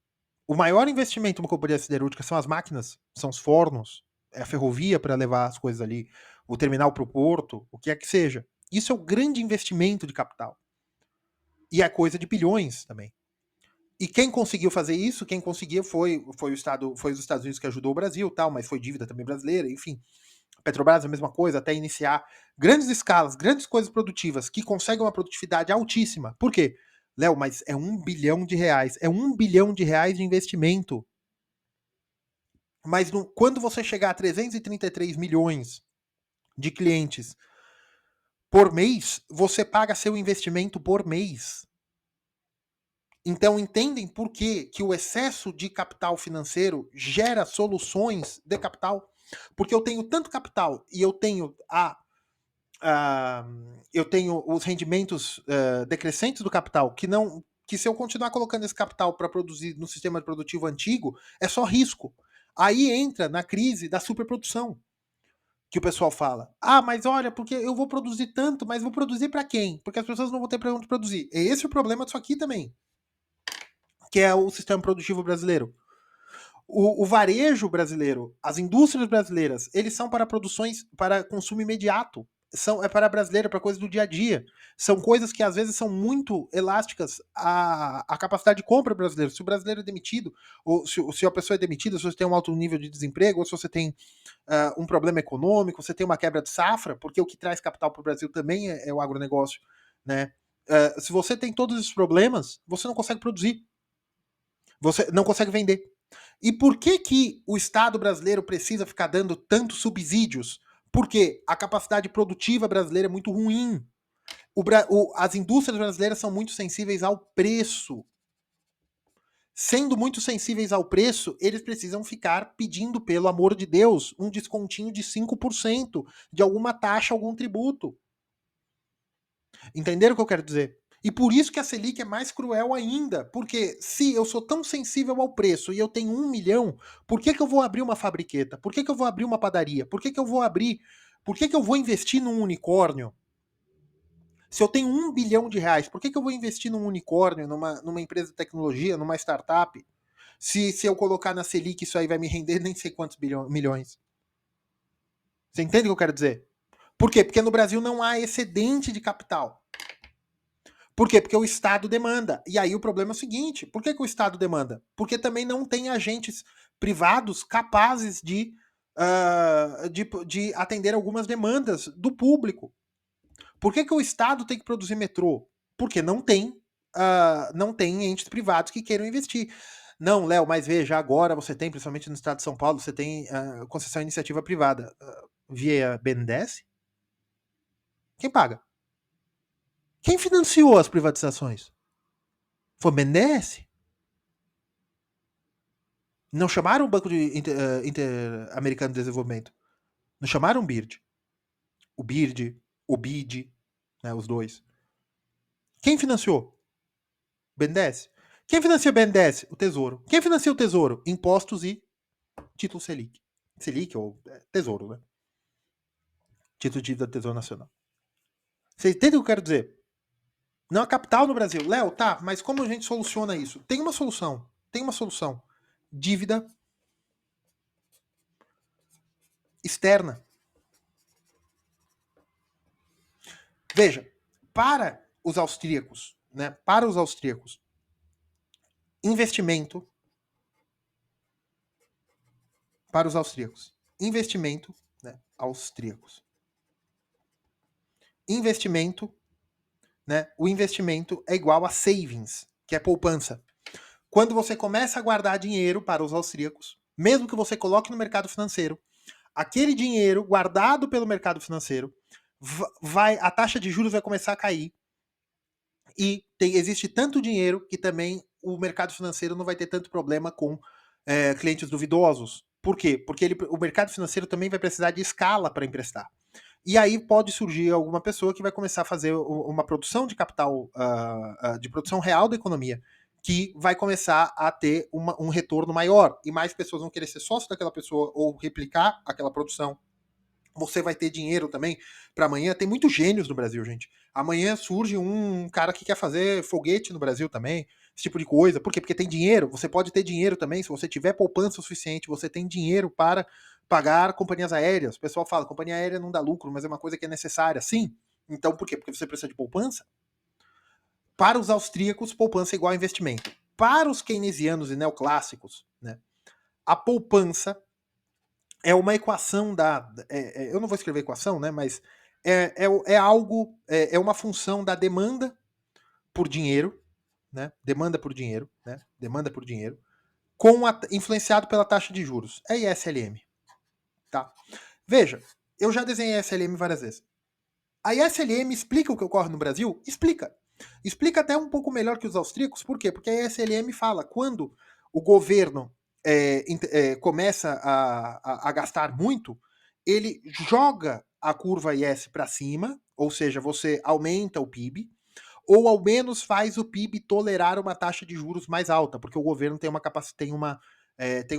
O maior investimento de uma companhia siderúrgica são as máquinas, são os fornos, é a ferrovia para levar as coisas ali, o terminal para o porto, o que é que seja. Isso é o grande investimento de capital. E é coisa de bilhões também. E quem conseguiu fazer isso, quem conseguiu foi os Estados Unidos que ajudou o Brasil, tal, mas foi dívida também brasileira, enfim. A Petrobras é a mesma coisa, até iniciar grandes escalas, grandes coisas produtivas que conseguem uma produtividade altíssima. Por quê? Léo, mas é R$ 1 bilhão. É R$ 1 bilhão de investimento. Mas quando você chegar a 333 milhões de clientes por mês, você paga seu investimento por mês. Então entendem por que o excesso de capital financeiro gera soluções de capital? Porque eu tenho tanto capital e eu tenho eu tenho os rendimentos decrescentes do capital que se eu continuar colocando esse capital para produzir no sistema produtivo antigo, é só risco. Aí entra na crise da superprodução, que o pessoal fala. Ah, mas olha, porque eu vou produzir tanto, mas vou produzir para quem? Porque as pessoas não vão ter para onde produzir. É esse o problema disso aqui também, que é o sistema produtivo brasileiro. O varejo brasileiro, as indústrias brasileiras, eles são para produções, para consumo imediato. É para brasileiro, para coisas do dia a dia. São coisas que às vezes são muito elásticas à capacidade de compra brasileira. Se o brasileiro é demitido, ou se a pessoa é demitida, se você tem um alto nível de desemprego, ou se você tem um problema econômico, você tem uma quebra de safra, porque o que traz capital para o Brasil também é o agronegócio, né? Se você tem todos esses problemas, você não consegue produzir, você não consegue vender. E por que o Estado brasileiro precisa ficar dando tantos subsídios? Porque a capacidade produtiva brasileira é muito ruim. As indústrias brasileiras são muito sensíveis ao preço. Sendo muito sensíveis ao preço, eles precisam ficar pedindo, pelo amor de Deus, um descontinho de 5% de alguma taxa, algum tributo. Entenderam o que eu quero dizer? E por isso que a Selic é mais cruel ainda. Porque se eu sou tão sensível ao preço e eu tenho 1 milhão, por que eu vou abrir uma fabriqueta? Por que eu vou abrir uma padaria? Por que eu vou abrir. Por que eu vou investir num unicórnio? Se eu tenho 1 bilhão de reais, por que eu vou investir num unicórnio, numa empresa de tecnologia, numa startup? Se eu colocar na Selic, isso aí vai me render nem sei quantos milhões. Você entende o que eu quero dizer? Por quê? Porque no Brasil não há excedente de capital. Por quê? Porque o Estado demanda. E aí o problema é o seguinte: por que o Estado demanda? Porque também não tem agentes privados capazes de atender algumas demandas do público. Por que o Estado tem que produzir metrô? Porque não tem entes privados que queiram investir. Não, Léo, mas veja, agora você tem, principalmente no estado de São Paulo, você tem concessão à iniciativa privada. Via BNDES? Quem paga? Quem financiou as privatizações? Foi o BNDES? Não chamaram o Banco Interamericano de Desenvolvimento. Não chamaram o BIRD. O BIRD, o BID, né, os dois. Quem financiou? BNDES. Quem financia o BNDES? O Tesouro. Quem financia o Tesouro? Impostos e título Selic. Selic ou Tesouro, né? Título de dívida do Tesouro Nacional. Vocês entendem o que eu quero dizer? Não há capital no Brasil. Léo, tá, mas como a gente soluciona isso? Tem uma solução. Tem uma solução. Dívida externa. Veja, para os austríacos, né? Para os austríacos, investimento para os austríacos. Investimento, né? Austríacos. Investimento, né? O investimento é igual a savings, que é poupança. Quando você começa a guardar dinheiro para os austríacos, mesmo que você coloque no mercado financeiro, aquele dinheiro guardado pelo mercado financeiro, a taxa de juros vai começar a cair. E existe tanto dinheiro que também o mercado financeiro não vai ter tanto problema com clientes duvidosos. Por quê? Porque o mercado financeiro também vai precisar de escala para emprestar. E aí pode surgir alguma pessoa que vai começar a fazer uma produção de capital, de produção real da economia, que vai começar a ter um retorno maior. E mais pessoas vão querer ser sócio daquela pessoa ou replicar aquela produção. Você vai ter dinheiro também para amanhã. Tem muitos gênios no Brasil, gente. Amanhã surge um cara que quer fazer foguete no Brasil também, esse tipo de coisa. Por quê? Porque tem dinheiro. Você pode ter dinheiro também. Se você tiver poupança o suficiente, você tem dinheiro para pagar companhias aéreas. O pessoal fala, companhia aérea não dá lucro, mas é uma coisa que é necessária. Sim. Então, por quê? Porque você precisa de poupança. Para os austríacos, poupança é igual a investimento. Para os keynesianos e neoclássicos, né, a poupança é uma equação eu não vou escrever equação, né? Mas é algo, é uma função da demanda por dinheiro, né? Demanda por dinheiro, né? Demanda por dinheiro, influenciado pela taxa de juros. É ISLM, tá? Veja, eu já desenhei ISLM várias vezes. A ISLM explica o que ocorre no Brasil? Explica. Explica até um pouco melhor que os austríacos. Por quê? Porque a ISLM fala quando o governo começa a gastar muito, ele joga a curva IS para cima, ou seja, você aumenta o PIB, ou ao menos faz o PIB tolerar uma taxa de juros mais alta, porque o governo tem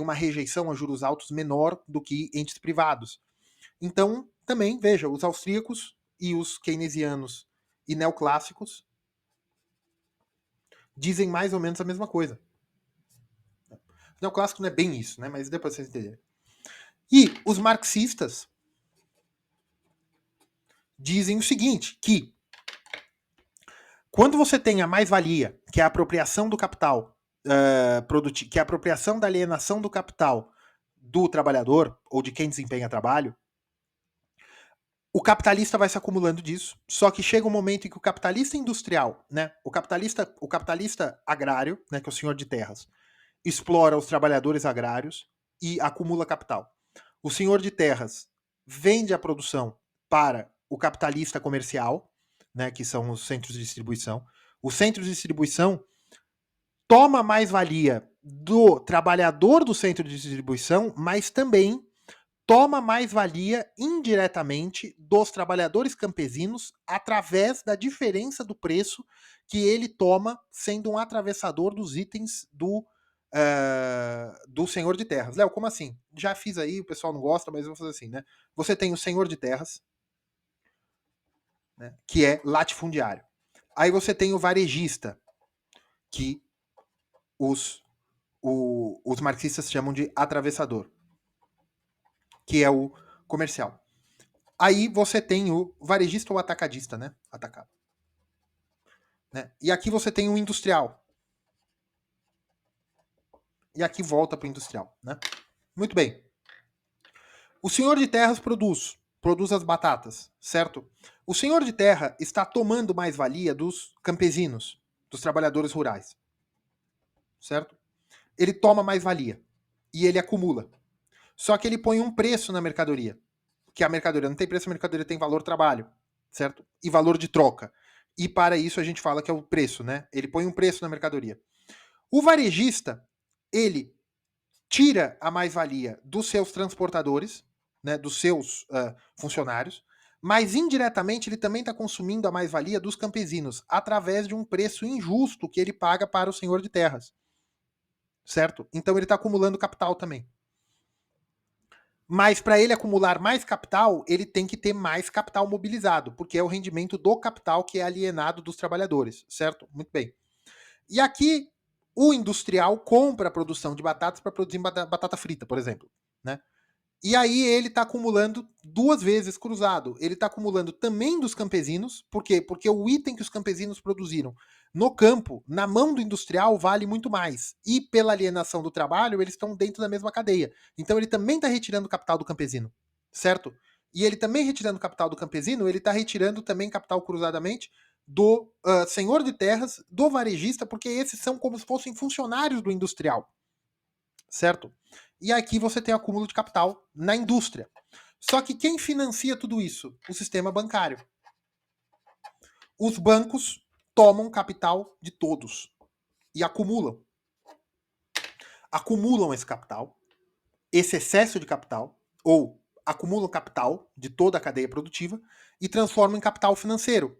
uma rejeição a juros altos menor do que entes privados. Então, também, veja, os austríacos e os keynesianos e neoclássicos dizem mais ou menos a mesma coisa. Neoclássico não é bem isso, né? Mas depois vocês entenderem. E os marxistas dizem o seguinte, que quando você tem a mais-valia, que é a apropriação do capital, que é a apropriação da alienação do capital do trabalhador, ou de quem desempenha trabalho, o capitalista vai se acumulando disso, só que chega um momento em que o capitalista industrial, né, o capitalista agrário, né, que é o senhor de terras, explora os trabalhadores agrários e acumula capital. O senhor de terras vende a produção para o capitalista comercial, né, que são os centros de distribuição. Os centros de distribuição toma mais-valia do trabalhador do centro de distribuição, mas também toma mais-valia indiretamente dos trabalhadores campesinos através da diferença do preço que ele toma sendo um atravessador dos itens do senhor de terras. Léo, como assim? Já fiz aí, o pessoal não gosta, mas eu vou fazer assim, né? Você tem o senhor de terras, né, que é latifundiário. Aí você tem o varejista, que os marxistas chamam de atravessador, que é o comercial. Aí você tem o varejista ou atacadista, né? Atacado. Né? E aqui você tem o industrial. E aqui volta para o industrial, né? Muito bem. O senhor de terras produz as batatas, certo? O senhor de terra está tomando mais-valia dos campesinos, dos trabalhadores rurais, certo? Ele toma mais-valia e ele acumula. Só que ele põe um preço na mercadoria, que a mercadoria não tem preço, a mercadoria tem valor trabalho, certo? E valor de troca. E para isso a gente fala que é o preço, né? Ele põe um preço na mercadoria. O varejista, ele tira a mais-valia dos seus transportadores, né, dos seus funcionários, mas indiretamente ele também está consumindo a mais-valia dos campesinos através de um preço injusto que ele paga para o senhor de terras, certo? Então ele está acumulando capital também. Mas para ele acumular mais capital, ele tem que ter mais capital mobilizado, porque é o rendimento do capital que é alienado dos trabalhadores, certo? Muito bem. E aqui o industrial compra a produção de batatas para produzir batata frita, por exemplo, né? E aí ele está acumulando duas vezes cruzado. Ele está acumulando também dos campesinos. Por quê? Porque o item que os campesinos produziram no campo, na mão do industrial, vale muito mais. E pela alienação do trabalho, eles estão dentro da mesma cadeia. Então ele também está retirando o capital do campesino, certo? E ele também retirando o capital do campesino, ele está retirando também capital cruzadamente do senhor de terras, do varejista, porque esses são como se fossem funcionários do industrial, certo? E aqui você tem acúmulo de capital na indústria. Só que quem financia tudo isso? O sistema bancário. Os bancos tomam capital de todos e acumulam. Acumulam esse capital, esse excesso de capital, ou acumulam capital de toda a cadeia produtiva e transformam em capital financeiro,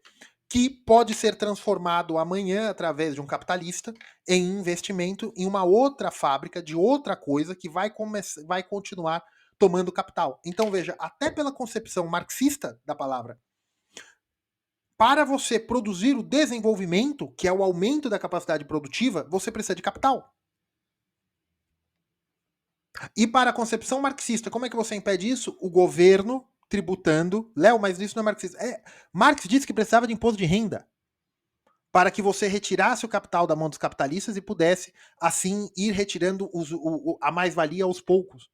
que pode ser transformado amanhã através de um capitalista em investimento em uma outra fábrica de outra coisa que vai continuar tomando capital. Então veja, até pela concepção marxista da palavra, para você produzir o desenvolvimento, que é o aumento da capacidade produtiva, você precisa de capital. E para a concepção marxista, como é que você impede isso? O governo tributando. Léo, mas isso não é marxista. Marx disse que precisava de imposto de renda para que você retirasse o capital da mão dos capitalistas e pudesse, assim, ir retirando a mais-valia aos poucos.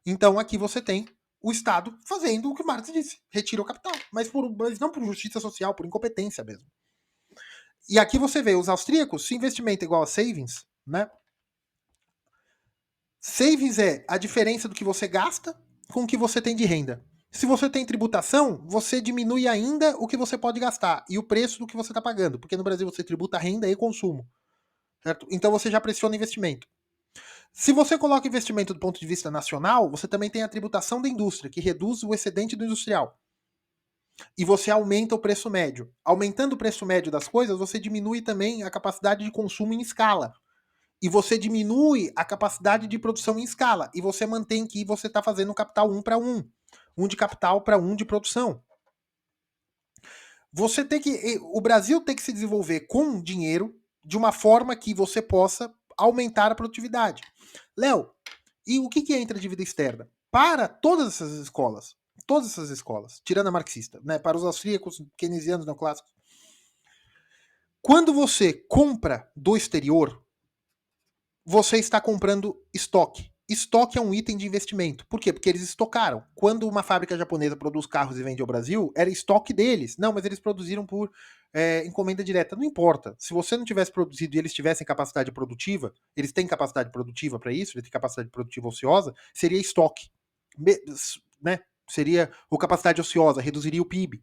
Então aqui você tem o Estado fazendo o que Marx disse, retira o capital, mas não por justiça social, por incompetência mesmo. E aqui você vê os austríacos, se investimento é igual a savings, né? Savings é a diferença do que você gasta com o que você tem de renda. Se você tem tributação, você diminui ainda o que você pode gastar e o preço do que você está pagando, porque no Brasil você tributa renda e consumo, certo? Então você já pressiona investimento. Se você coloca investimento do ponto de vista nacional, você também tem a tributação da indústria, que reduz o excedente do industrial. E você aumenta o preço médio. Aumentando o preço médio das coisas, você diminui também a capacidade de consumo em escala. E você diminui a capacidade de produção em escala. E você mantém que você está fazendo um capital 1 para 1. Um de capital para 1 de produção. O Brasil tem que se desenvolver com dinheiro de uma forma que você possa aumentar a produtividade. Léo, e o que entra dívida externa? Para todas essas escolas, tirando a marxista, né, para os austríacos, keynesianos, neoclássicos, quando você compra do exterior, você está comprando estoque. Estoque é um item de investimento. Por quê? Porque eles estocaram. Quando uma fábrica japonesa produz carros e vende ao Brasil, era estoque deles. Não, mas eles produziram por encomenda direta. Não importa. Se você não tivesse produzido e eles tivessem capacidade produtiva, eles têm capacidade produtiva para isso, eles têm capacidade produtiva ociosa, seria estoque. Né? Seria o capacidade ociosa, reduziria o PIB.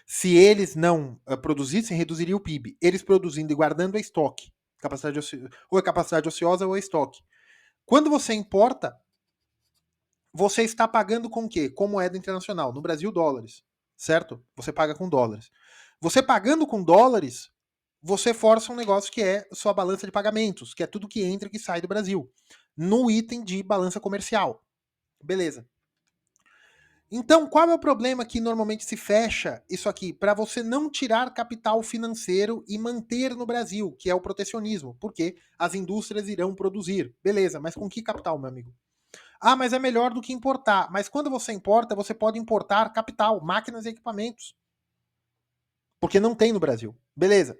Se eles não produzissem, reduziria o PIB. Eles produzindo e guardando é estoque. Ou é capacidade ociosa ou é estoque. Quando você importa, você está pagando com o quê? Com moeda internacional. No Brasil, dólares. Certo? Você paga com dólares. Você pagando com dólares, você força um negócio que é sua balança de pagamentos, que é tudo que entra e que sai do Brasil. No item de balança comercial. Beleza. Então, qual é o problema que normalmente se fecha isso aqui? Para você não tirar capital financeiro e manter no Brasil, que é o protecionismo. Porque as indústrias irão produzir. Beleza, mas com que capital, meu amigo? Ah, mas é melhor do que importar. Mas quando você importa, você pode importar capital, máquinas e equipamentos. Porque não tem no Brasil. Beleza.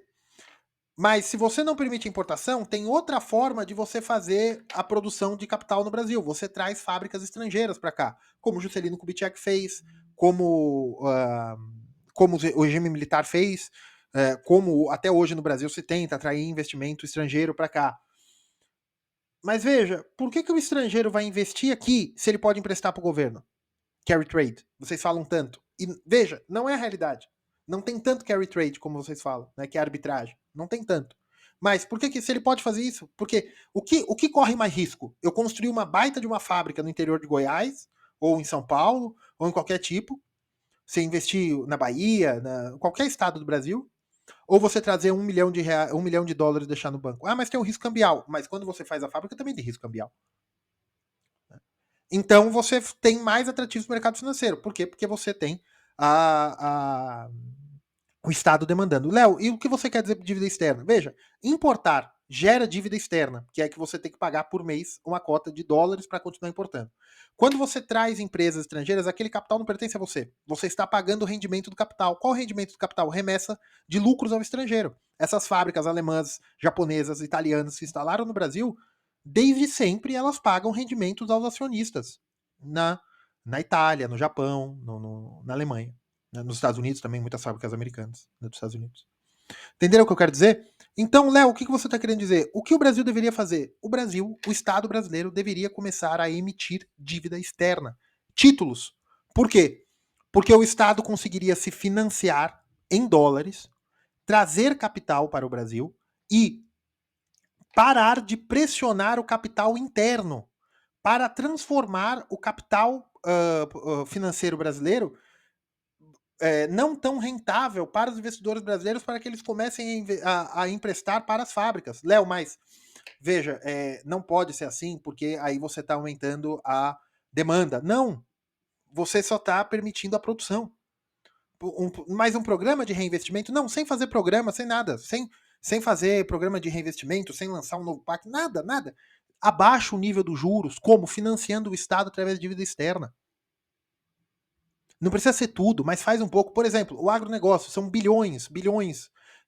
Mas se você não permite importação, tem outra forma de você fazer a produção de capital no Brasil. Você traz fábricas estrangeiras para cá, como o Juscelino Kubitschek fez, como o regime militar fez, como até hoje no Brasil se tenta atrair investimento estrangeiro para cá. Mas veja, por que o estrangeiro vai investir aqui se ele pode emprestar para o governo? Carry trade. Vocês falam tanto. E veja, não é a realidade. Não tem tanto carry trade como vocês falam, né? Que é arbitragem. Não tem tanto. Mas por que se ele pode fazer isso? Porque o que corre mais risco? Eu construir uma baita de uma fábrica no interior de Goiás, ou em São Paulo, ou em qualquer tipo, você investir na Bahia, qualquer estado do Brasil, ou você trazer $1 milhão e deixar no banco. Ah, mas tem um risco cambial. Mas quando você faz a fábrica também tem risco cambial. Então você tem mais atrativos no mercado financeiro. Por quê? Porque você tem o Estado demandando. Léo, e o que você quer dizer por dívida externa? Veja, importar gera dívida externa, que é que você tem que pagar por mês uma cota de dólares para continuar importando. Quando você traz empresas estrangeiras, aquele capital não pertence a você. Você está pagando o rendimento do capital. Qual o rendimento do capital? Remessa de lucros ao estrangeiro. Essas fábricas alemãs, japonesas, italianas que se instalaram no Brasil, desde sempre elas pagam rendimentos aos acionistas. Na Itália, no Japão, na Alemanha. Nos Estados Unidos também, muitas fábricas americanas, dos Estados Unidos. Entenderam o que eu quero dizer? Então, Léo, o que você está querendo dizer? O que o Brasil deveria fazer? O Estado brasileiro deveria começar a emitir dívida externa, títulos. Por quê? Porque o Estado conseguiria se financiar em dólares, trazer capital para o Brasil e parar de pressionar o capital interno para transformar o capital financeiro brasileiro não tão rentável para os investidores brasileiros para que eles comecem a emprestar para as fábricas. Léo, mas veja, não pode ser assim porque aí você está aumentando a demanda. Não, você só está permitindo a produção. Mais um programa de reinvestimento? Não, sem fazer programa, sem nada, sem fazer programa de reinvestimento, sem lançar um novo pacto, nada. Abaixa o nível dos juros, como? Financiando o Estado através de dívida externa. Não precisa ser tudo, mas faz um pouco. Por exemplo, o agronegócio são bilhões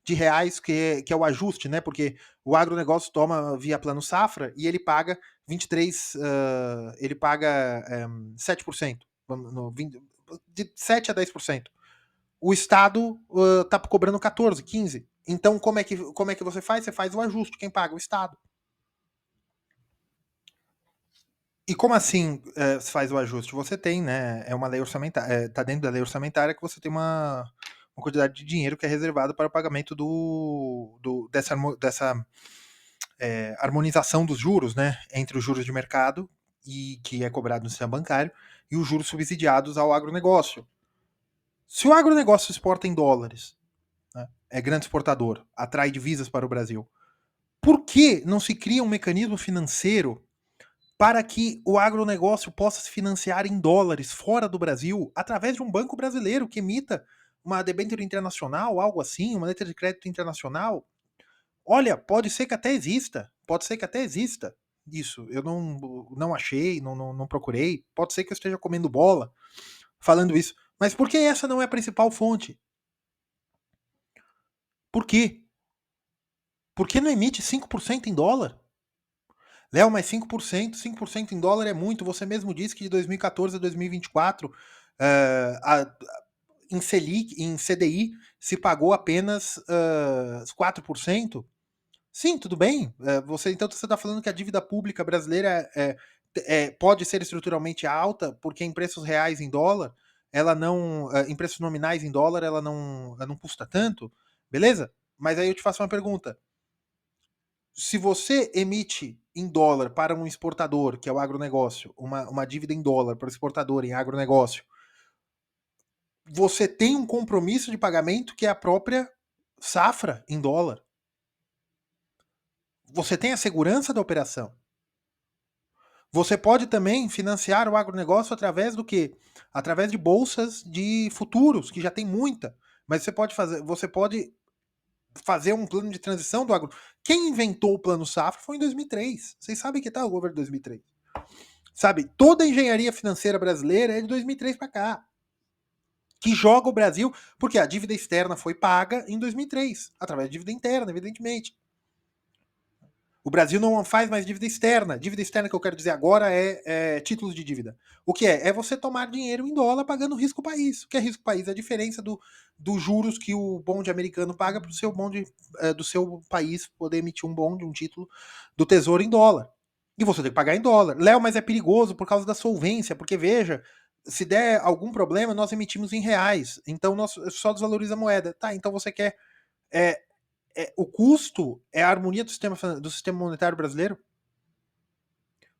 de reais que é o ajuste, né? Porque o agronegócio toma via plano safra e ele paga 23, ele paga 7%, de 7 a 10%. O Estado está cobrando 14, 15. Então, como é que você faz? Você faz o ajuste. Quem paga? O Estado. E como assim se faz o ajuste? Você tem, né? É uma lei orçamentária. Tá dentro da lei orçamentária que você tem uma quantidade de dinheiro que é reservado para o pagamento dessa harmonização dos juros, né? Entre os juros de mercado, e que é cobrado no sistema bancário, e os juros subsidiados ao agronegócio. Se o agronegócio exporta em dólares, né, é grande exportador, atrai divisas para o Brasil, por que não se cria um mecanismo financeiro para que o agronegócio possa se financiar em dólares fora do Brasil através de um banco brasileiro que emita uma debênture internacional, algo assim, uma letra de crédito internacional? Olha, pode ser que até exista. Pode ser que até exista isso. Eu não achei, não procurei. Pode ser que eu esteja comendo bola falando isso. Mas por que essa não é a principal fonte? Por quê? Por que não emite 5% em dólar? Léo, mas 5% em dólar é muito. Você mesmo disse que de 2014 a 2024, em Selic, em CDI, se pagou apenas 4%. Sim, tudo bem. Então você está falando que a dívida pública brasileira pode ser estruturalmente alta, porque em preços reais em dólar, ela não. Em preços nominais em dólar, ela não custa tanto. Beleza? Mas aí eu te faço uma pergunta. Se você emite em dólar para um exportador, que é o agronegócio, uma dívida em dólar para o exportador em agronegócio, você tem um compromisso de pagamento que é a própria safra em dólar. Você tem a segurança da operação. Você pode também financiar o agronegócio através do quê? Através de bolsas de futuros, que já tem muita. Mas você pode fazer um plano de transição do agro. Quem inventou o plano safra foi em 2003. Vocês sabem que tá o governo de 2003. Sabe, toda a engenharia financeira brasileira é de 2003 para cá. Que joga o Brasil, porque a dívida externa foi paga em 2003, através de dívida interna, evidentemente. O Brasil não faz mais dívida externa. Dívida externa que eu quero dizer agora é títulos de dívida. O que é? É você tomar dinheiro em dólar pagando risco país. O que é risco país? É a diferença dos juros que o bonde americano paga para o seu bonde do seu país poder emitir um bonde, um título do tesouro em dólar. E você tem que pagar em dólar. Léo, mas é perigoso por causa da solvência, porque veja, se der algum problema, nós emitimos em reais. Então nós só desvaloriza a moeda. Tá, então você quer é, o custo é a harmonia do sistema monetário brasileiro?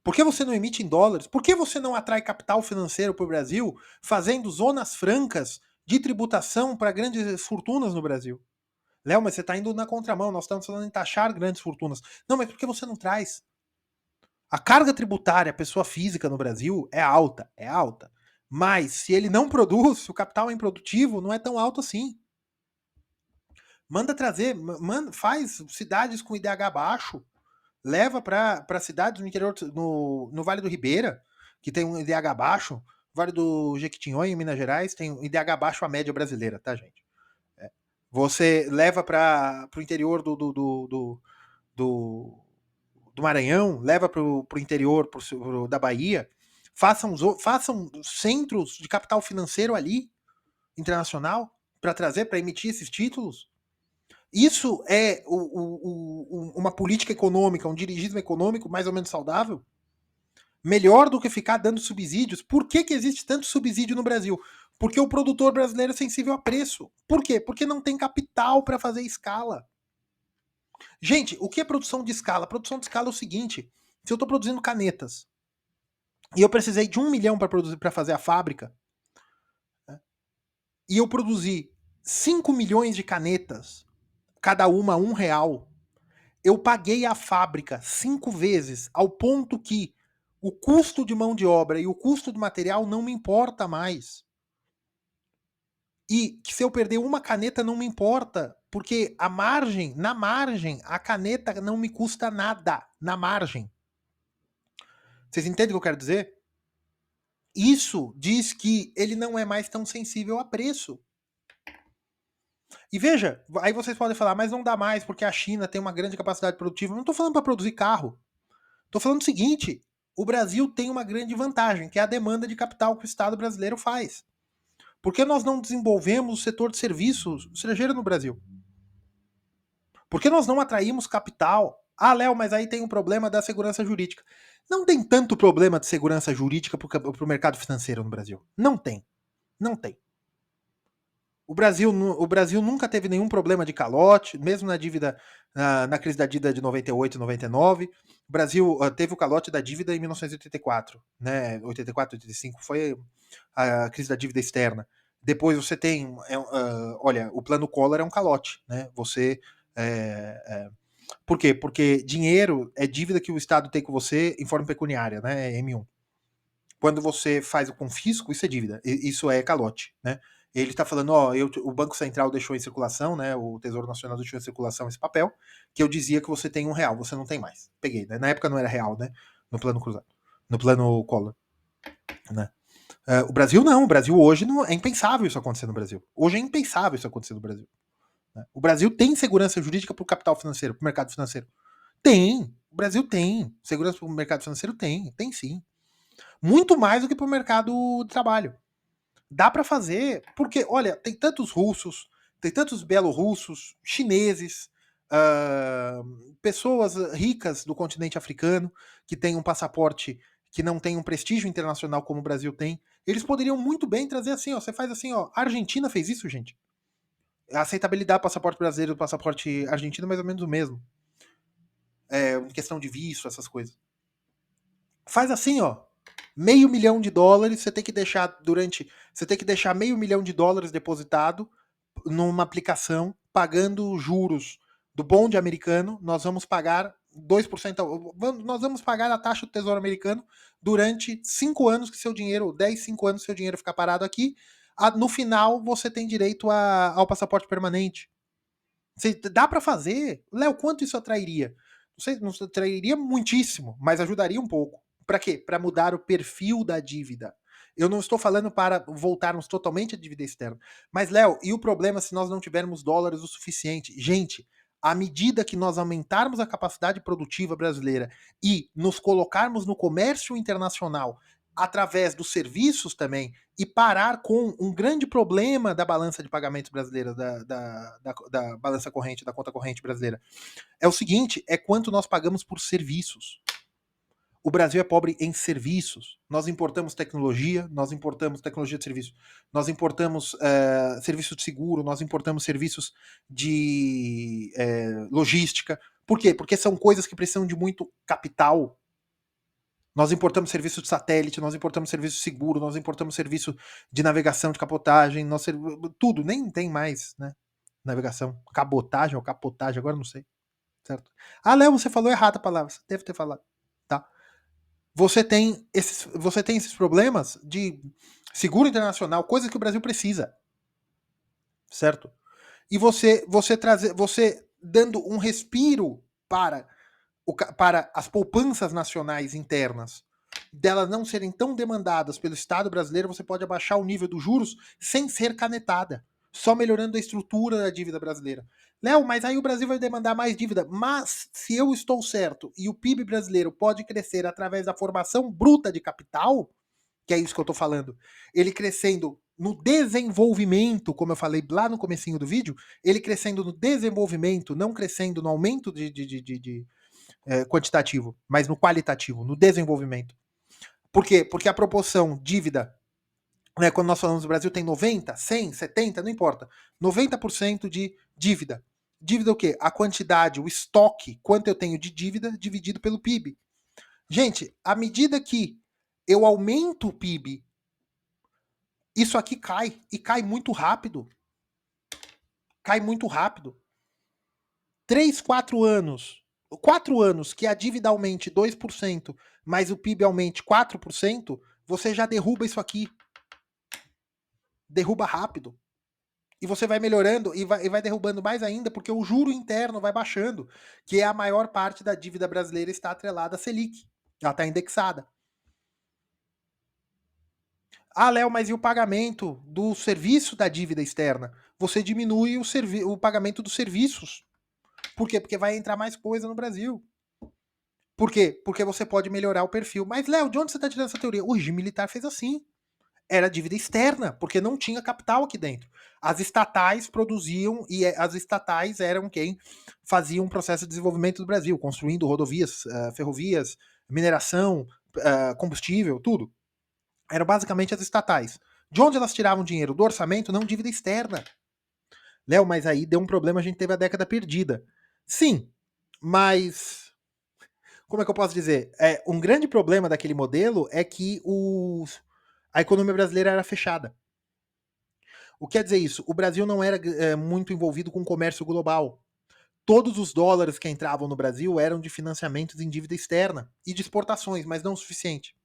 Por que você não emite em dólares? Por que você não atrai capital financeiro para o Brasil, fazendo zonas francas de tributação para grandes fortunas no Brasil? Léo, mas você está indo na contramão, nós estamos falando em taxar grandes fortunas. Não, mas por que você não traz? A carga tributária, pessoa física no Brasil, é alta, é alta. Mas se ele não produz, se o capital é improdutivo, não é tão alto assim. Manda trazer, faz cidades com IDH baixo, leva para cidades no interior, no Vale do Ribeira, que tem um IDH baixo, Vale do Jequitinhonha, em Minas Gerais, tem um IDH baixo a média brasileira, tá, gente? Você leva para o interior do, do Maranhão, leva para o interior da Bahia, façam centros de capital financeiro ali, internacional, para trazer, para emitir esses títulos. Isso é uma política econômica, um dirigismo econômico mais ou menos saudável? Melhor do que ficar dando subsídios. Por que existe tanto subsídio no Brasil? Porque o produtor brasileiro é sensível a preço. Por quê? Porque não tem capital para fazer escala. Gente, o que é produção de escala? Produção de escala é o seguinte: se eu estou produzindo canetas e eu precisei de 1 milhão para fazer a fábrica, né, e eu produzi 5 milhões de canetas, cada uma R$ 1, eu paguei a fábrica 5 vezes, ao ponto que o custo de mão de obra e o custo do material não me importa mais. E que se eu perder uma caneta não me importa, porque na margem, a caneta não me custa nada, na margem. Vocês entendem o que eu quero dizer? Isso diz que ele não é mais tão sensível a preço. E veja, aí vocês podem falar, mas não dá mais porque a China tem uma grande capacidade produtiva. Eu não estou falando para produzir carro. Estou falando o seguinte: o Brasil tem uma grande vantagem, que é a demanda de capital que o Estado brasileiro faz. Por que nós não desenvolvemos o setor de serviços estrangeiro no Brasil? Por que nós não atraímos capital? Ah, Léo, mas aí tem um problema da segurança jurídica. Não tem tanto problema de segurança jurídica para o mercado financeiro no Brasil. Não tem. Não tem. O Brasil nunca teve nenhum problema de calote, mesmo na dívida, na crise da dívida de 98 e 99. O Brasil teve o calote da dívida em 1984, né? 84, 85 foi a crise da dívida externa. Depois você tem, olha, o plano Collor é um calote, né? Por quê? Porque dinheiro é dívida que o Estado tem com você em forma pecuniária, né? M1. Quando você faz o confisco, isso é dívida, isso é calote, né? Ele está falando, ó, o Banco Central deixou em circulação, né? O Tesouro Nacional deixou em circulação esse papel, que eu dizia que você tem R$ 1, você não tem mais. Peguei, né? Na época não era real, né? No plano cruzado. No plano Collor, né? O Brasil não, o Brasil hoje não é impensável isso acontecer no Brasil. Hoje é impensável isso acontecer no Brasil. Né? O Brasil tem segurança jurídica para o capital financeiro, para o mercado financeiro. Tem. O Brasil tem. Segurança para o mercado financeiro tem sim. Muito mais do que para o mercado de trabalho. Dá para fazer, porque, olha, tem tantos russos, tem tantos belorussos, chineses, pessoas ricas do continente africano que têm um passaporte que não tem um prestígio internacional como o Brasil tem. Eles poderiam muito bem trazer assim, ó, você faz assim, ó, a Argentina fez isso, gente. A aceitabilidade do passaporte brasileiro e do passaporte argentino é mais ou menos o mesmo. Questão de visto, essas coisas. Faz assim, ó. $500.000, você tem que deixar Você tem que deixar $500.000 depositado numa aplicação, pagando juros do bonde americano. Nós vamos pagar 2%. Nós vamos pagar a taxa do Tesouro Americano durante 5 anos que seu dinheiro, 5 anos que seu dinheiro ficar parado aqui. No final, você tem direito ao passaporte permanente. Dá para fazer. Léo, quanto isso atrairia? Não sei, não atrairia muitíssimo, mas ajudaria um pouco. Para quê? Para mudar o perfil da dívida. Eu não estou falando para voltarmos totalmente à dívida externa. Mas, Léo, e o problema se nós não tivermos dólares o suficiente? Gente, à medida que nós aumentarmos a capacidade produtiva brasileira e nos colocarmos no comércio internacional através dos serviços também, e parar com um grande problema da balança de pagamentos brasileira, da balança corrente, da conta corrente brasileira, é o seguinte, é quanto nós pagamos por serviços. O Brasil é pobre em serviços. Nós importamos tecnologia de serviço, nós importamos serviço de seguro, nós importamos serviços de logística. Por quê? Porque são coisas que precisam de muito capital. Nós importamos serviço de satélite, nós importamos serviço seguro, nós importamos serviço de navegação, de capotagem, tudo, nem tem mais, né? Navegação, cabotagem ou capotagem, agora não sei, certo? Ah, Léo, você falou errado a palavra, você deve ter falado, tá? Você tem esses problemas de seguro internacional, coisas que o Brasil precisa, certo? E você dando um respiro para as poupanças nacionais internas, delas não serem tão demandadas pelo Estado brasileiro, você pode abaixar o nível dos juros sem ser canetada, só melhorando a estrutura da dívida brasileira. Léo, mas aí o Brasil vai demandar mais dívida. Mas, se eu estou certo e o PIB brasileiro pode crescer através da formação bruta de capital, que é isso que eu estou falando, ele crescendo no desenvolvimento, como eu falei lá no comecinho do vídeo, ele crescendo no desenvolvimento, não crescendo no aumento de quantitativo, mas no qualitativo, no desenvolvimento. Por quê? Porque a proporção dívida, né, quando nós falamos do Brasil, tem 90, 100, 70, não importa. 90% de dívida. Dívida o quê? A quantidade, o estoque, quanto eu tenho de dívida dividido pelo PIB. Gente, à medida que eu aumento o PIB, isso aqui cai, e cai muito rápido. Cai muito rápido. 3, 4 anos. 4 anos que a dívida aumente 2%, mas o PIB aumente 4%, você já derruba isso aqui. Derruba rápido. E você vai melhorando e vai derrubando mais ainda, porque o juro interno vai baixando, que é a maior parte da dívida brasileira está atrelada à Selic. Ela está indexada. Ah, Léo, mas e o pagamento do serviço da dívida externa? Você diminui o pagamento dos serviços. Por quê? Porque vai entrar mais coisa no Brasil. Por quê? Porque você pode melhorar o perfil. Mas, Léo, de onde você está tirando essa teoria? O regime militar fez assim. Era dívida externa, porque não tinha capital aqui dentro. As estatais produziam e as estatais eram quem fazia um processo de desenvolvimento do Brasil, construindo rodovias, ferrovias, mineração, combustível, tudo. Eram basicamente as estatais. De onde elas tiravam dinheiro? Do orçamento, não dívida externa. Léo, mas aí deu um problema, a gente teve a década perdida. Sim, mas como é que eu posso dizer? Um grande problema daquele modelo é que a economia brasileira era fechada. O que quer dizer isso? O Brasil não era muito envolvido com o comércio global. Todos os dólares que entravam no Brasil eram de financiamentos em dívida externa e de exportações, mas não o suficiente.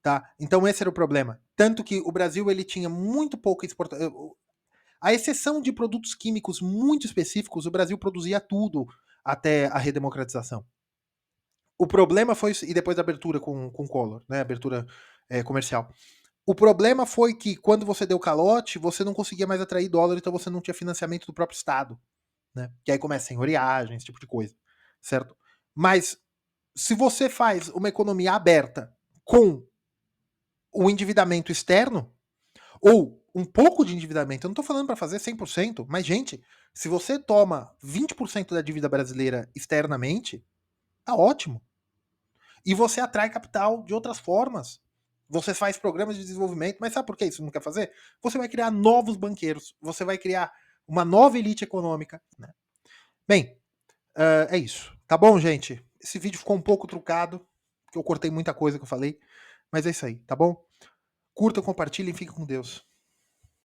tá? Então esse era o problema. Tanto que o Brasil ele tinha muito pouca exportação. A exceção de produtos químicos muito específicos, o Brasil produzia tudo até a redemocratização. O problema foi, e depois da abertura com Collor, né, abertura comercial. O problema foi que quando você deu calote, você não conseguia mais atrair dólar, então você não tinha financiamento do próprio Estado, né? Que aí começa senhoriagem, esse tipo de coisa, certo? Mas se você faz uma economia aberta com o endividamento externo, ou um pouco de endividamento, eu não estou falando para fazer 100%, mas, gente, se você toma 20% da dívida brasileira externamente, tá ótimo. E você atrai capital de outras formas. Você faz programas de desenvolvimento, mas sabe por que isso não quer fazer? Você vai criar novos banqueiros, você vai criar uma nova elite econômica. Né? Bem, é isso. Tá bom, gente? Esse vídeo ficou um pouco trucado, porque eu cortei muita coisa que eu falei, mas é isso aí, tá bom? Curtam, compartilhem, fiquem com Deus.